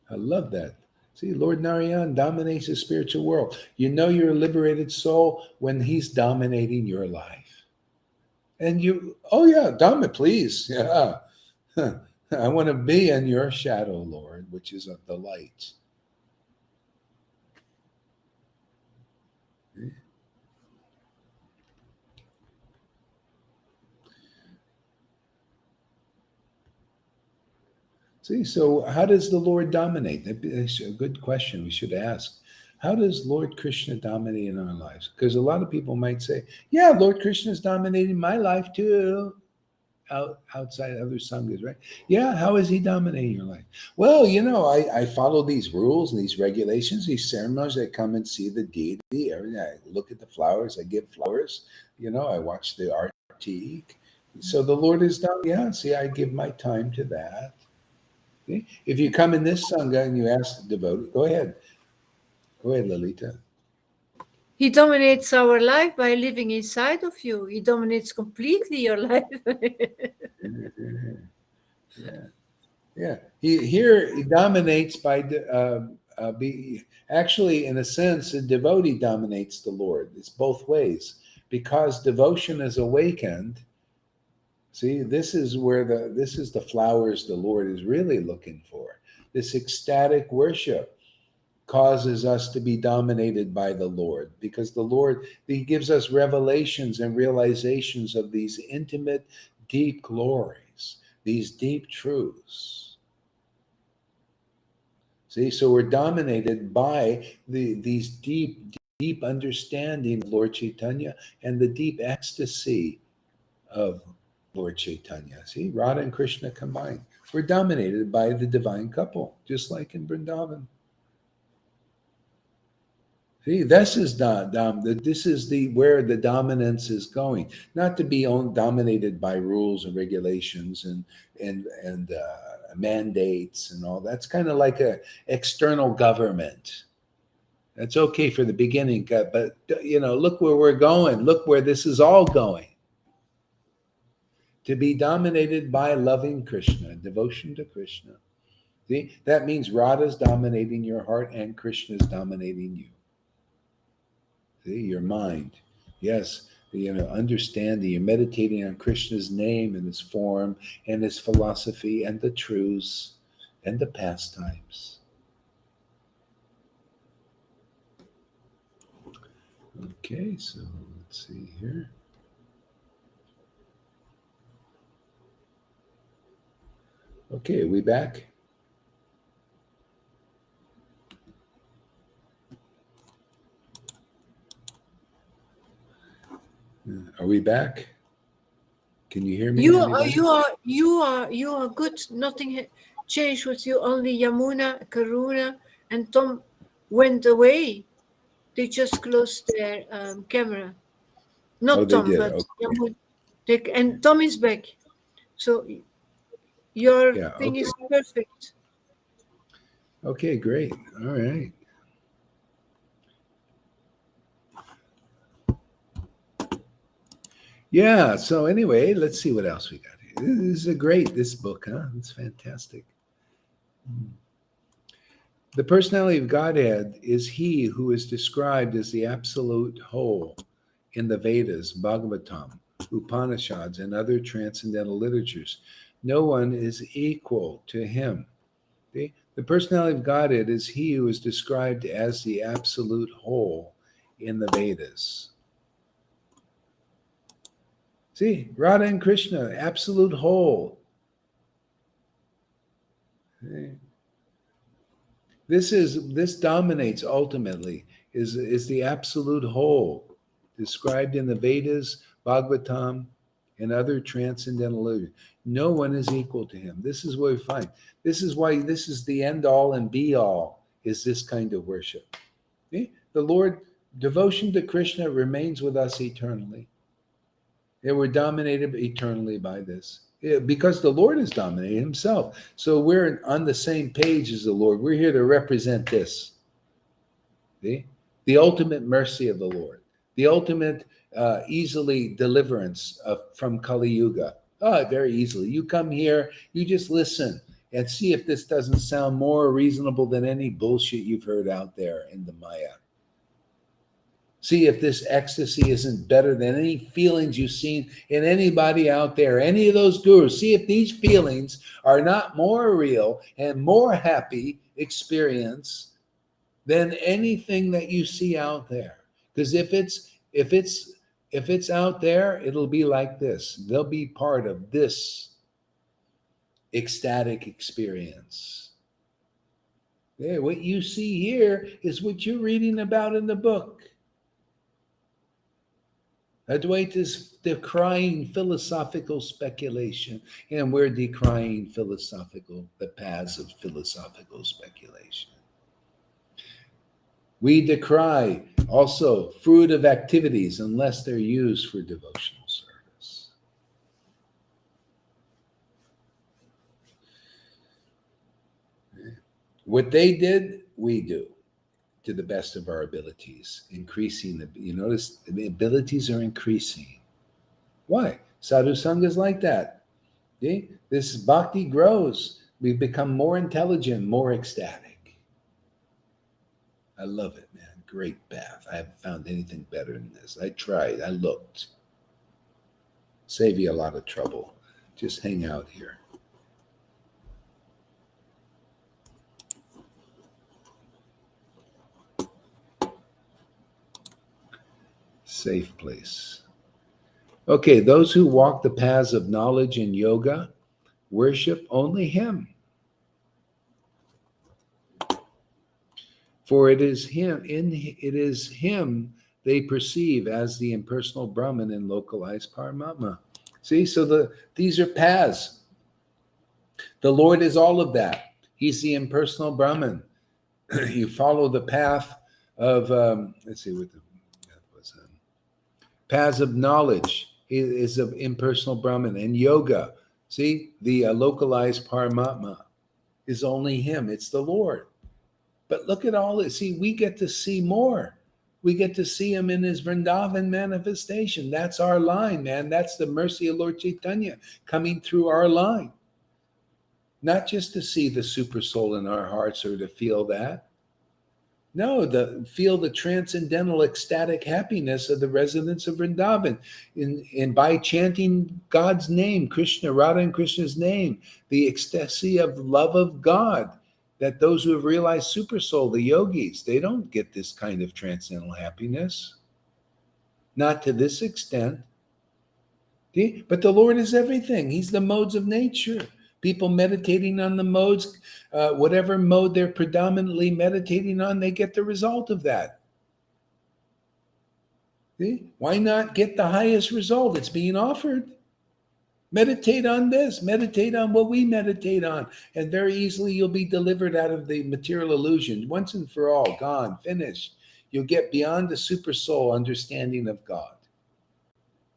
I love that. See, Lord Narayan dominates the spiritual world. You know you're a liberated soul when he's dominating your life. And dominate, please. Yeah. I want to be in your shadow, Lord, which is of the light. See, so how does the Lord dominate? That's a good question we should ask. How does Lord Krishna dominate in our lives? Because a lot of people might say, yeah, Lord Krishna is dominating my life too, outside other sanghas, right? Yeah, how is he dominating your life? Well, I follow these rules and these regulations, these ceremonies. I come and see the deity. Everything. I look at the flowers. I give flowers. I watch the arti. So the Lord is down. Yeah, see, I give my time to that. See? If you come in this sangha and you ask the devotee, go ahead, Lalita. He dominates our life by living inside of you. He dominates completely your life. Yeah. He dominates by actually, in a sense, a devotee dominates the Lord. It's both ways because devotion is awakened. See, this is the flowers the Lord is really looking for. This ecstatic worship causes us to be dominated by the Lord because the Lord, he gives us revelations and realizations of these intimate, deep glories, these deep truths. See, so we're dominated by these deep understanding of Lord Chaitanya and the deep ecstasy of Lord Chaitanya. See, Radha and Krishna combined. We're dominated by the divine couple, just like in Vrindavan. See, this is where the dominance is going. Not to be dominated by rules and regulations and mandates and all. That's kind of like a external government. That's okay for the beginning, but look where we're going. Look where this is all going. To be dominated by loving Krishna, devotion to Krishna. See, that means Radha's dominating your heart and Krishna's dominating you. See, your mind. Yes, understanding. You're meditating on Krishna's name and his form and his philosophy and the truths and the pastimes. Okay, so let's see here. Okay, are we back? Are we back? Can you hear me? You are good. Nothing changed with you. Only Yamuna, Karuna, and Tom went away. They just closed their camera. Not Tom, did. but Okay. Yamuna. And Tom is back. So your thing is perfect. Okay, great. All right. Yeah. So anyway, let's see what else we got here. This is this book, huh? It's fantastic. The personality of Godhead is he who is described as the absolute whole in the Vedas, Bhagavatam, Upanishads, and other transcendental literatures. No one is equal to him. See? The personality of Godhead is he who is described as the absolute whole in the Vedas. See, Radha and Krishna, absolute whole. This dominates ultimately, is the absolute whole, described in the Vedas, Bhagavatam, and other transcendental literature. No one is equal to him. This is what we find. This is why this is the end all and be all, is this kind of worship. See? The Lord, devotion to Krishna remains with us eternally. They were dominated eternally by this. Because the Lord is dominating himself. So we're on the same page as the Lord. We're here to represent this. See? The ultimate mercy of the Lord. The ultimate easily deliverance from Kali Yuga. Very easily. You come here, you just listen and see if this doesn't sound more reasonable than any bullshit you've heard out there in the Maya. See if this ecstasy isn't better than any feelings you've seen in anybody out there, any of those gurus. See if these feelings are not more real and more happy experience than anything that you see out there. Because if it's out there, it'll be like this. They'll be part of this ecstatic experience. Yeah, what you see here is what you're reading about in the book. Advaita is decrying philosophical speculation, and we're decrying the paths of philosophical speculation. We decry also fruitive activities unless they're used for devotional service. What they did, we do, to the best of our abilities, increasing you notice the abilities are increasing. Why? Sadhu Sangha is like that. See? This bhakti grows. We become more intelligent, more ecstatic. I love it, man. Great path. I haven't found anything better than this. I tried. I looked. Save you a lot of trouble. Just hang out here. Safe place. Okay, those who walk the paths of knowledge and yoga worship only him. For it is him they perceive as the impersonal Brahman and localized Paramatma. See, so these are paths. The Lord is all of that. He's the impersonal Brahman. You follow the path of, let's see what the path was. Paths of knowledge is of impersonal Brahman, and yoga. See, the localized Paramatma is only him. It's the Lord. But look at all this. See, we get to see more. We get to see him in his Vrindavan manifestation. That's our line, man. That's the mercy of Lord Chaitanya coming through our line. Not just to see the super soul in our hearts or to feel that. No, feel the transcendental ecstatic happiness of the residents of Vrindavan. And by chanting God's name, Krishna, Radha and Krishna's name, the ecstasy of love of God, that those who have realized super soul, the yogis, they don't get this kind of transcendental happiness. Not to this extent. See? But the Lord is everything. He's the modes of nature. People meditating on the modes, whatever mode they're predominantly meditating on, they get the result of that. See? Why not get the highest result? It's being offered. Meditate on this. Meditate on what we meditate on. And very easily you'll be delivered out of the material illusion. Once and for all, gone, finished. You'll get beyond the super soul understanding of God.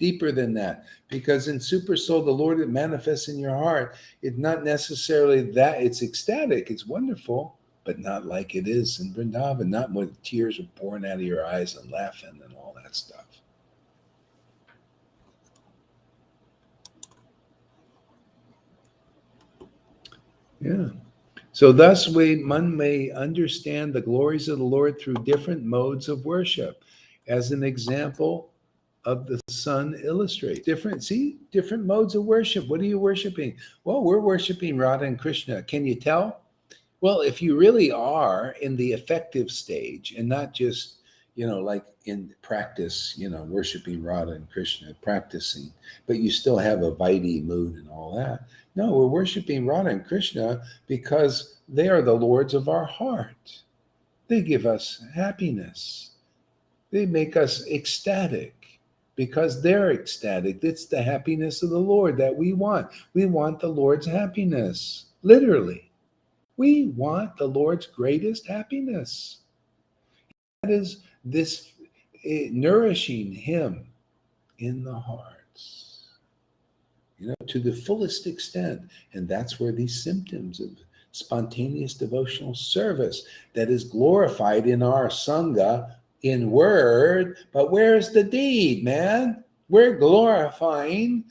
Deeper than that, because in super soul, the Lord that manifests in your heart, it's not necessarily that it's ecstatic, it's wonderful, but not like it is in Vrindavan, not when tears are pouring out of your eyes and laughing and all that stuff. Yeah. So thus one may understand the glories of the Lord through different modes of worship. As an example, of the sun illustrate. Different modes of worship. What are you worshiping? Well, we're worshiping Radha and Krishna. Can you tell? Well, if you really are in the effective stage and not just, like in practice, worshiping Radha and Krishna, practicing, but you still have a Vaidhi mood and all that. No, we're worshiping Radha and Krishna because they are the lords of our heart. They give us happiness. They make us ecstatic because they're ecstatic. It's the happiness of the Lord that we want. We want the Lord's happiness, literally. We want the Lord's greatest happiness. That is this nourishing Him in the hearts, to the fullest extent. And that's where these symptoms of spontaneous devotional service that is glorified in our Sangha in word, but where's the deed, man? We're glorifying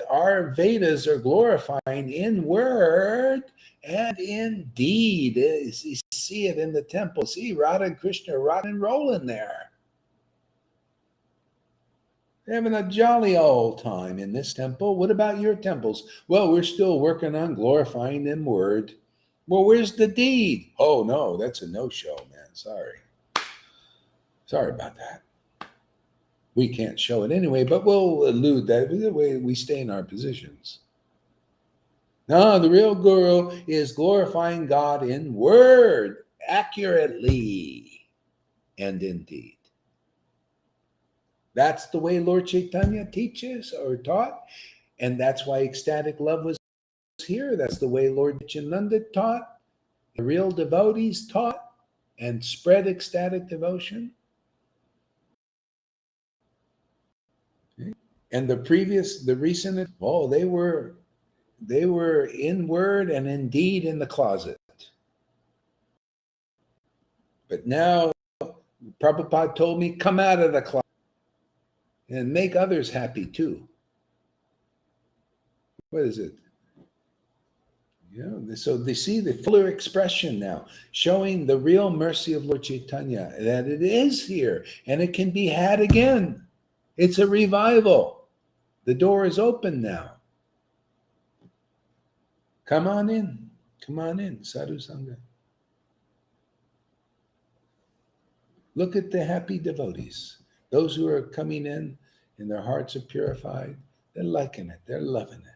our Vedas are glorifying in word and in deed. You see it in the temple. See Radha and Krishna rock and rolling there. They're having a jolly old time in this temple. What about your temples? Well, we're still working on glorifying in word. Well, where's the deed? Oh, no, that's a no-show, man. Sorry about that. We can't show it anyway, but we'll elude that. The way we stay in our positions. No, the real guru is glorifying God in word, accurately, and in deed. That's the way Lord Chaitanya teaches or taught, and that's why ecstatic love was here. That's the way Lord Nityananda taught, the real devotees taught, and spread ecstatic devotion. And the recent, they were in word and in deed in the closet. But now Prabhupada told me, come out of the closet and make others happy too. What is it? So they see the fuller expression now, showing the real mercy of Lord Chaitanya, that it is here and it can be had again. It's a revival. The door is open now. Come on in, Sadhu Sangha. Look at the happy devotees, those who are coming in and their hearts are purified. They're liking it. They're loving it.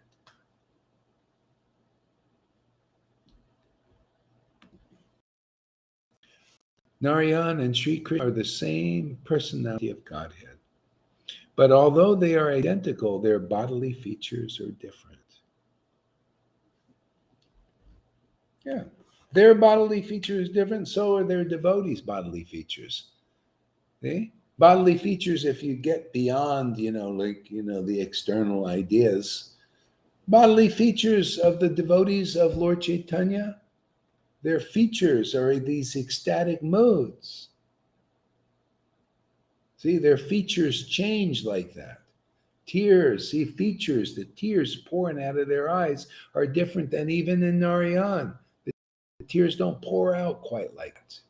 Narayan and Sri Krishna are the same personality of Godhead. But although they are identical, their bodily features are different. Yeah. Their bodily features different, so are their devotees' bodily features. See? Bodily features, if you get beyond, the external ideas, bodily features of the devotees of Lord Chaitanya, their features are these ecstatic modes. See, their features change like that. Tears, see, features, the tears pouring out of their eyes are different than even in Narayan. The tears don't pour out quite like it.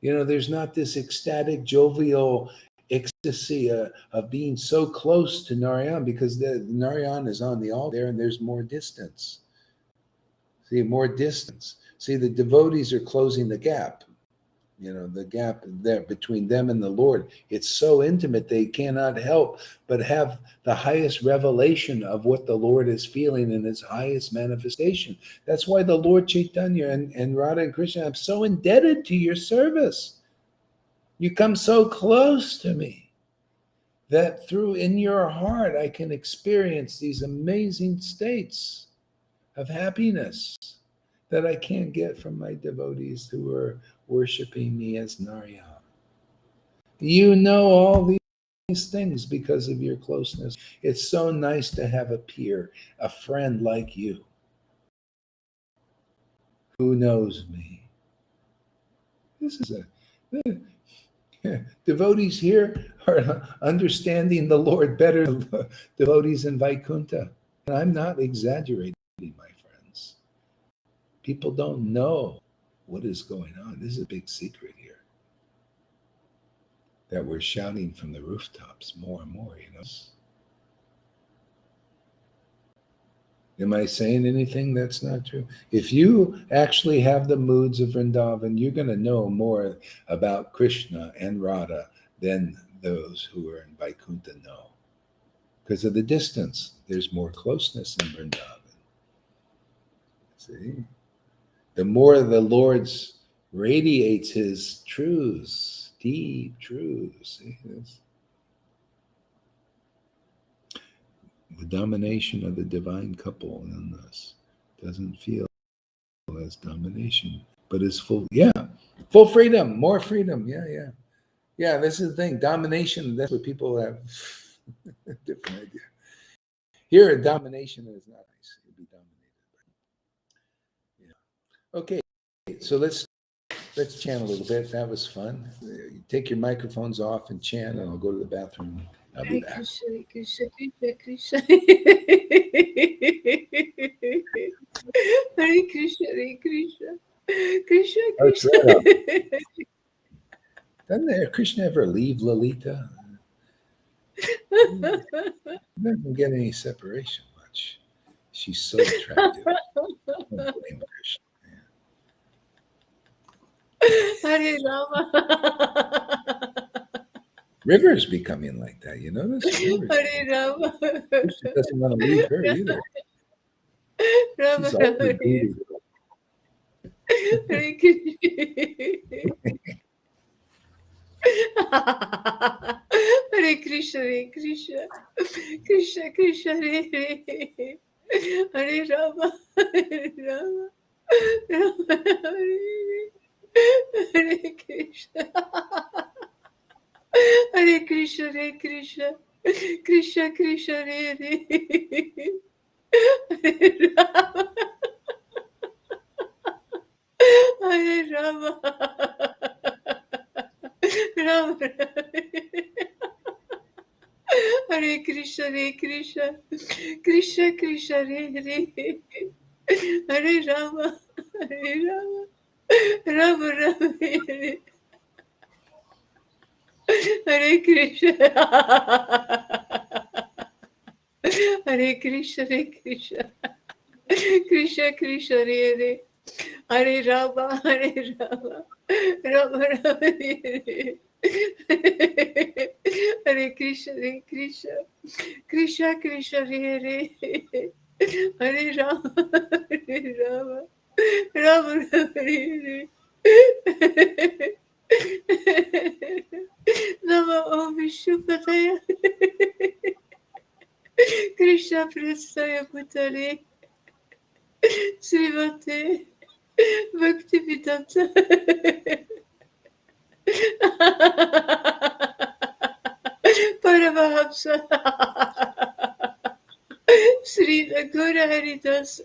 There's not this ecstatic, jovial ecstasy of being so close to Narayan, because the Narayan is on the altar and there's more distance. See, more distance. See, the devotees are closing the gap. The gap there between them and the Lord. It's so intimate they cannot help but have the highest revelation of what the Lord is feeling in its highest manifestation. That's why the Lord Chaitanya and Radha and Krishna, I'm so indebted to your service. You come so close to me that in your heart I can experience these amazing states of happiness that I can't get from my devotees who are worshiping me as Narayan. You know all these things because of your closeness. It's so nice to have a peer, a friend like you, who knows me. This is devotees here are understanding the Lord better than devotees in Vaikuntha. And I'm not exaggerating, my friends. People don't know what is going on. This is a big secret here. that we're shouting from the rooftops more and more, you know. Am I saying anything that's not true? If you actually have the moods of Vrindavan, you're going to know more about Krishna and Radha than those who are in Vaikuntha know. Because of the distance, there's more closeness in Vrindavan. See? The more the Lord's radiates his truths, deep truths. See this? The domination of the divine couple in us doesn't feel as domination, but is full, full freedom, more freedom. Yeah, this is the thing. Domination, that's what people have a different idea. Here, domination is not nice. You'll be dominated. Okay, so let's chant a little bit. That was fun. Take your microphones off and chant, and I'll go to the bathroom. I'll be back. Krishna, Krishna, Krishna. Hare Krishna, Hare Krishna. Krishna, Krishna. Doesn't Krishna ever leave Lalita? Doesn't get any separation much. She's so attractive. Don't blame Krishna. Hare Rama. River's becoming like that. You notice? Hare Rama. Krishna doesn't want to leave her either. Rama, She's all the beauty. Hare Krishna. Hare Krishna, Hare Krishna. Krishna, Krishna, Hare Hare. Hare Rama, Hare Rama. Rama, Hare Hare Krishna. Hare Krishna, Hare Krishna. Krishna, Krishna, Hare Hare. Hare Rama. Hare Rama. Rama, Hare Krishna, Hare Krishna. Krishna, Krishna, Hare Hare. Hare Rama, Hare Rama. Rama, Rama, Hare Hare Krishna. Hare Krishna, Hare Krishna. Krishna, Krishna, Hare Hare. Hare Rama, Hare Rama. Rama, Rama, Hare Hare Krishna, Hare Krishna. Krishna, Krishna, Hare Hare. Hare Rama, Hare Rama. Rama, Rama, Hare Nama Om Vishnupadaya. Krishna Prasthaya Bhutale. Srimate Bhaktivedanta Paramahamsa Sri Guru Haridas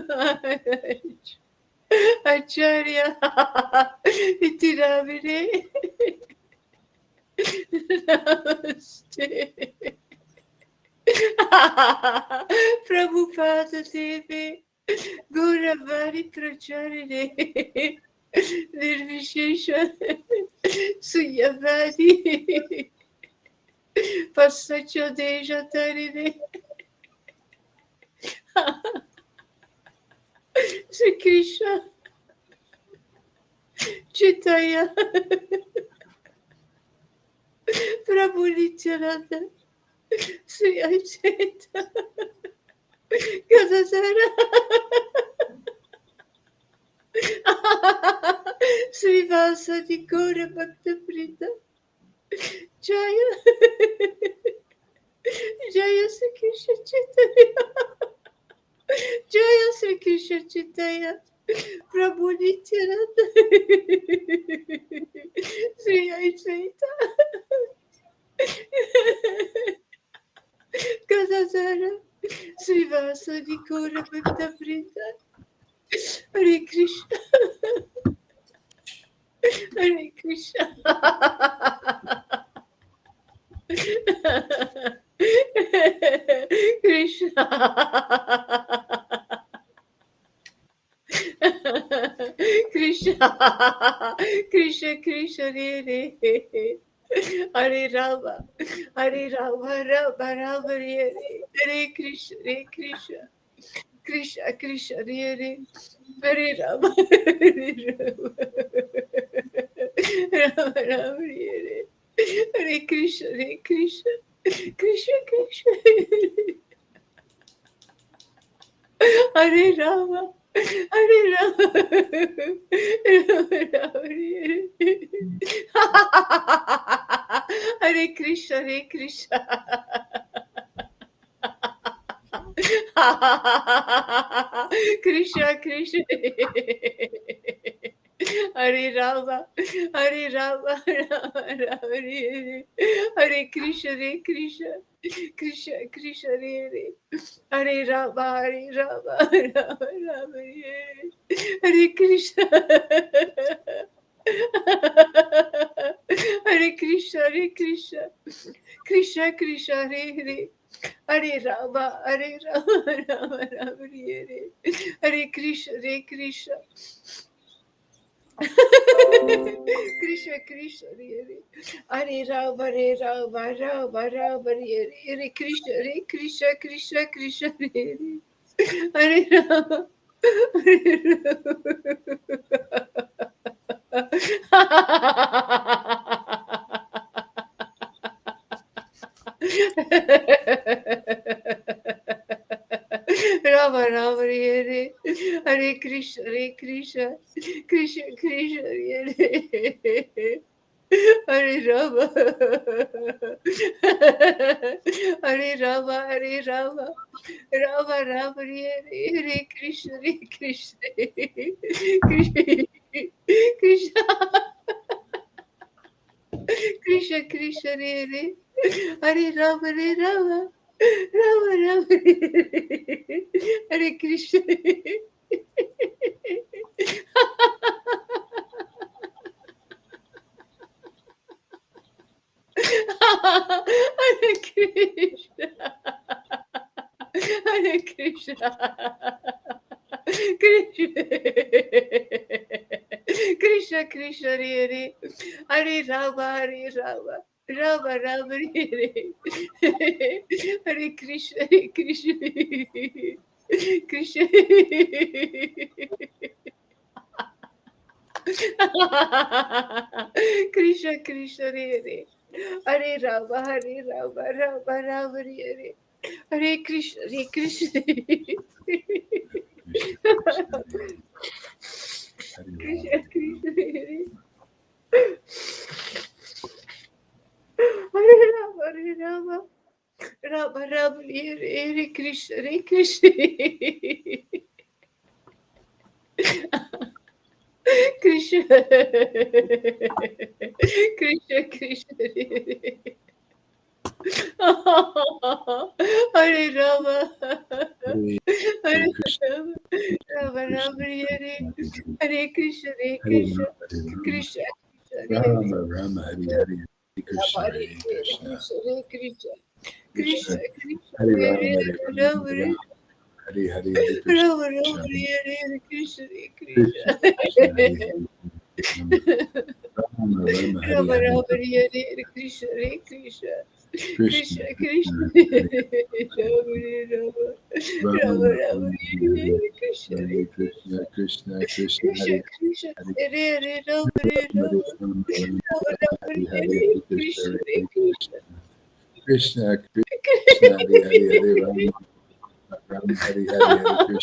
Maharaj Acharya Itiramine Namaste Prabhupada Devi Gauravani Pracharine Nirvishesha Sunyavadi Pasachodeja Tarine Sri Krishna Chaitanya Prabhu Nityananda Sri Ajita Gadadhara Sri Vasadi Gaura Bhakta Prita Jaya Jaya Sri Krishna Chaitanya Jaya Sri Krishna Chaitanya Prabhu Nityananda Sri Ajita Gadadhara Sri Vasadi Gaura Bhakta Prita Hare Krishna Hare Krishna Krishna Krishna, Krishna Krishna, Hare Rama, Hare Rama, Rama Rama, Hare Krishna, Krishna Krishna, Hare Rama, Hare Rama, Rama Rama, Hare Krishna, Krishna Krishna, Hare Rama, Hare Rama, Rama Rama, Hare Krishna, Krishna Krishna, Hare Rama, Hare Rama, Rama Rama, Hare Krishna, Krishna Krishna, Hare Rama, Rama Rama, Hare Krishna, Hare Krishna, Krishna Krishna, Hare Rama, Rama Rama, Hare Krishna, Krishna Krishna Krishna, Hare Rama, Rama Rama, Hare Krishna, Krishna Krishna, Hare Rama, Hare Rama Rama, Hare Krishna, Krishna Krishna, Hare Rama, Hare Rama, Rama Rama, Hare Krishna, Krishna Krishna Krishna Krishna, Hare Rama, Rama Rama, Hare Krishna. Hare Krishna, Hare Krishna, Krishna Krishna, Hare Rama, Rama Rama, Hare Krishna, Krishna Krishna Krishna Krishna, Hare Rama, Rama Rama, Hare Krishna, Krishna Krishna Krishna, Hare Rama, Rama Rama, Hare Krishna, Krishna Krishna Krishna Krishna, Hare Rama, Hare Rama, Rama Rama, Hare Krishna, Krishna Krishna, Rama Rama, Hare Hare, Krishna, Hare Hare Krishna, Krishna, Krishna, Krishna Hare Rama, Hare Hare Rama, Rama, Hare Hare, Hare Krishna, Rama Rama, Hare Krishna, Krishna, Krishna, Hare Hare, Rama Rama, Hare Rama Hare, Rama, Hare Krishna, Krishna Krishna, Krishna, Rama Rama Rama, Rama, Hare Krishna, Hare Krishna, Krishna, Krishna, Krishna Hare Krishna, Hare, Hare Rama, Rama Rama, Rama Rama, Hare Hare, Hare Hare Krishna, Krishna, Hare Krishna Krishna, Krishna, Hare Hare, Hare Rama, Rama, Hare Hare, Hare Krishna, Hare Krishna, Krishna, Hare Krishna Hare, Rama, Krishna, Hare Rama, Rama, Rama Rama, Hare Hare Krishna, Hare Krishna,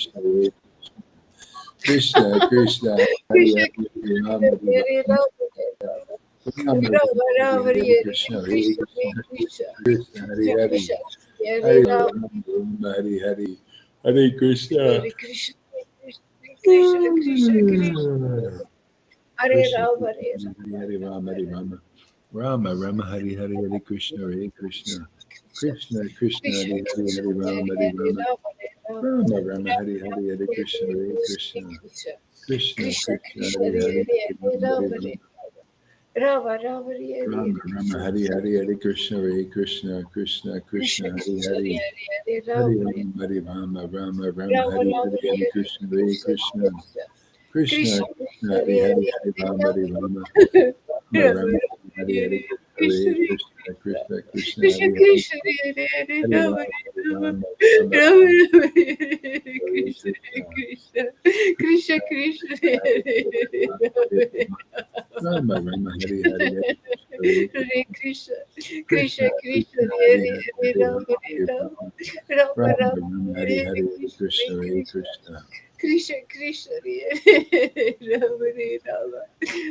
Krishna, Krishna Krishna, Hare Hare, Krishna, Hare Hare Rama, Rama, Hare Hare, Hare Krishna. Hare Krishna, Krishna Krishna, Hare Krishna, Rama, Krishna, Hare Rama, Hare Rama, Rama, Rama, Hare Hare, Hare Krishna, Hare Krishna, Krishna, Krishna, Hare Hare, Hare Rama, Hare Rama, Rama, Rama, Hare Hare, Hare Krishna, Hare Krishna, Krishna, Krishna Krishna, Krishna, Hare Hare, Hare Hare Rama, Hare Rama, Rama, Rama Rama, Hare Rama, Rama, Krishna, Hare Hare, Hare Krishna, Hare Krishna, Krishna, Krishna, Krishna Hare Krishna, Hare, Hare Hare Rama, Rama, Hare Rama, Rama, Rama, Rama Hare Rama, Hare, Hare Krishna, Hare Krishna, Krishna, Krishna Hari Hari Hari Rama Hari Rama Rama Rama Hari Hari Krishna Hare Krishna Krishna Krishna Krishna Hari Hari Krishna Hare Hare Hari Rama Rama Hari Rama Rama Rama Rama Rama Rama Hare Hare Krishna Krishna Krishna Krishna Krishna Hare Hare Rama Rama Rama Hari Hari Hari Hare Krishna Krishna Krishna Krishna Krishna Hare Hari Hare Hari Rama Hari Rama Rama Rama Rama Rama Rama Hare Hari Hare Hari Krishna Krishna Hare Krishna Krishna Krishna Krishna Hare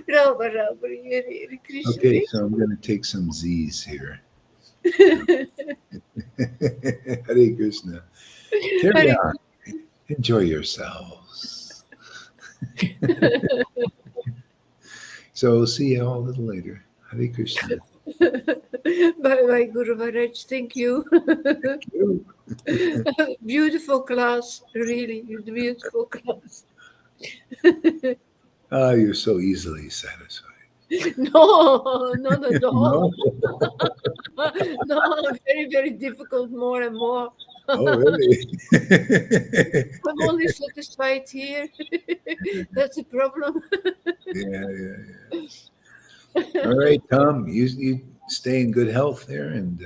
Rama Rama Rama Rama Hare Hare Krishna Okay, so I'm going to take some Z's here. Hare Krishna. Carry Hare on. Enjoy yourselves. So we'll see you all a little later. Hare Krishna. Bye bye, Guru Maharaj. Thank you. Beautiful class, really beautiful class. Ah, you're so easily satisfied. No, not at all. No? No, very, very difficult, more and more. Oh, really? I'm only satisfied here. That's the problem. Yeah. All right, Tom, you stay in good health there, and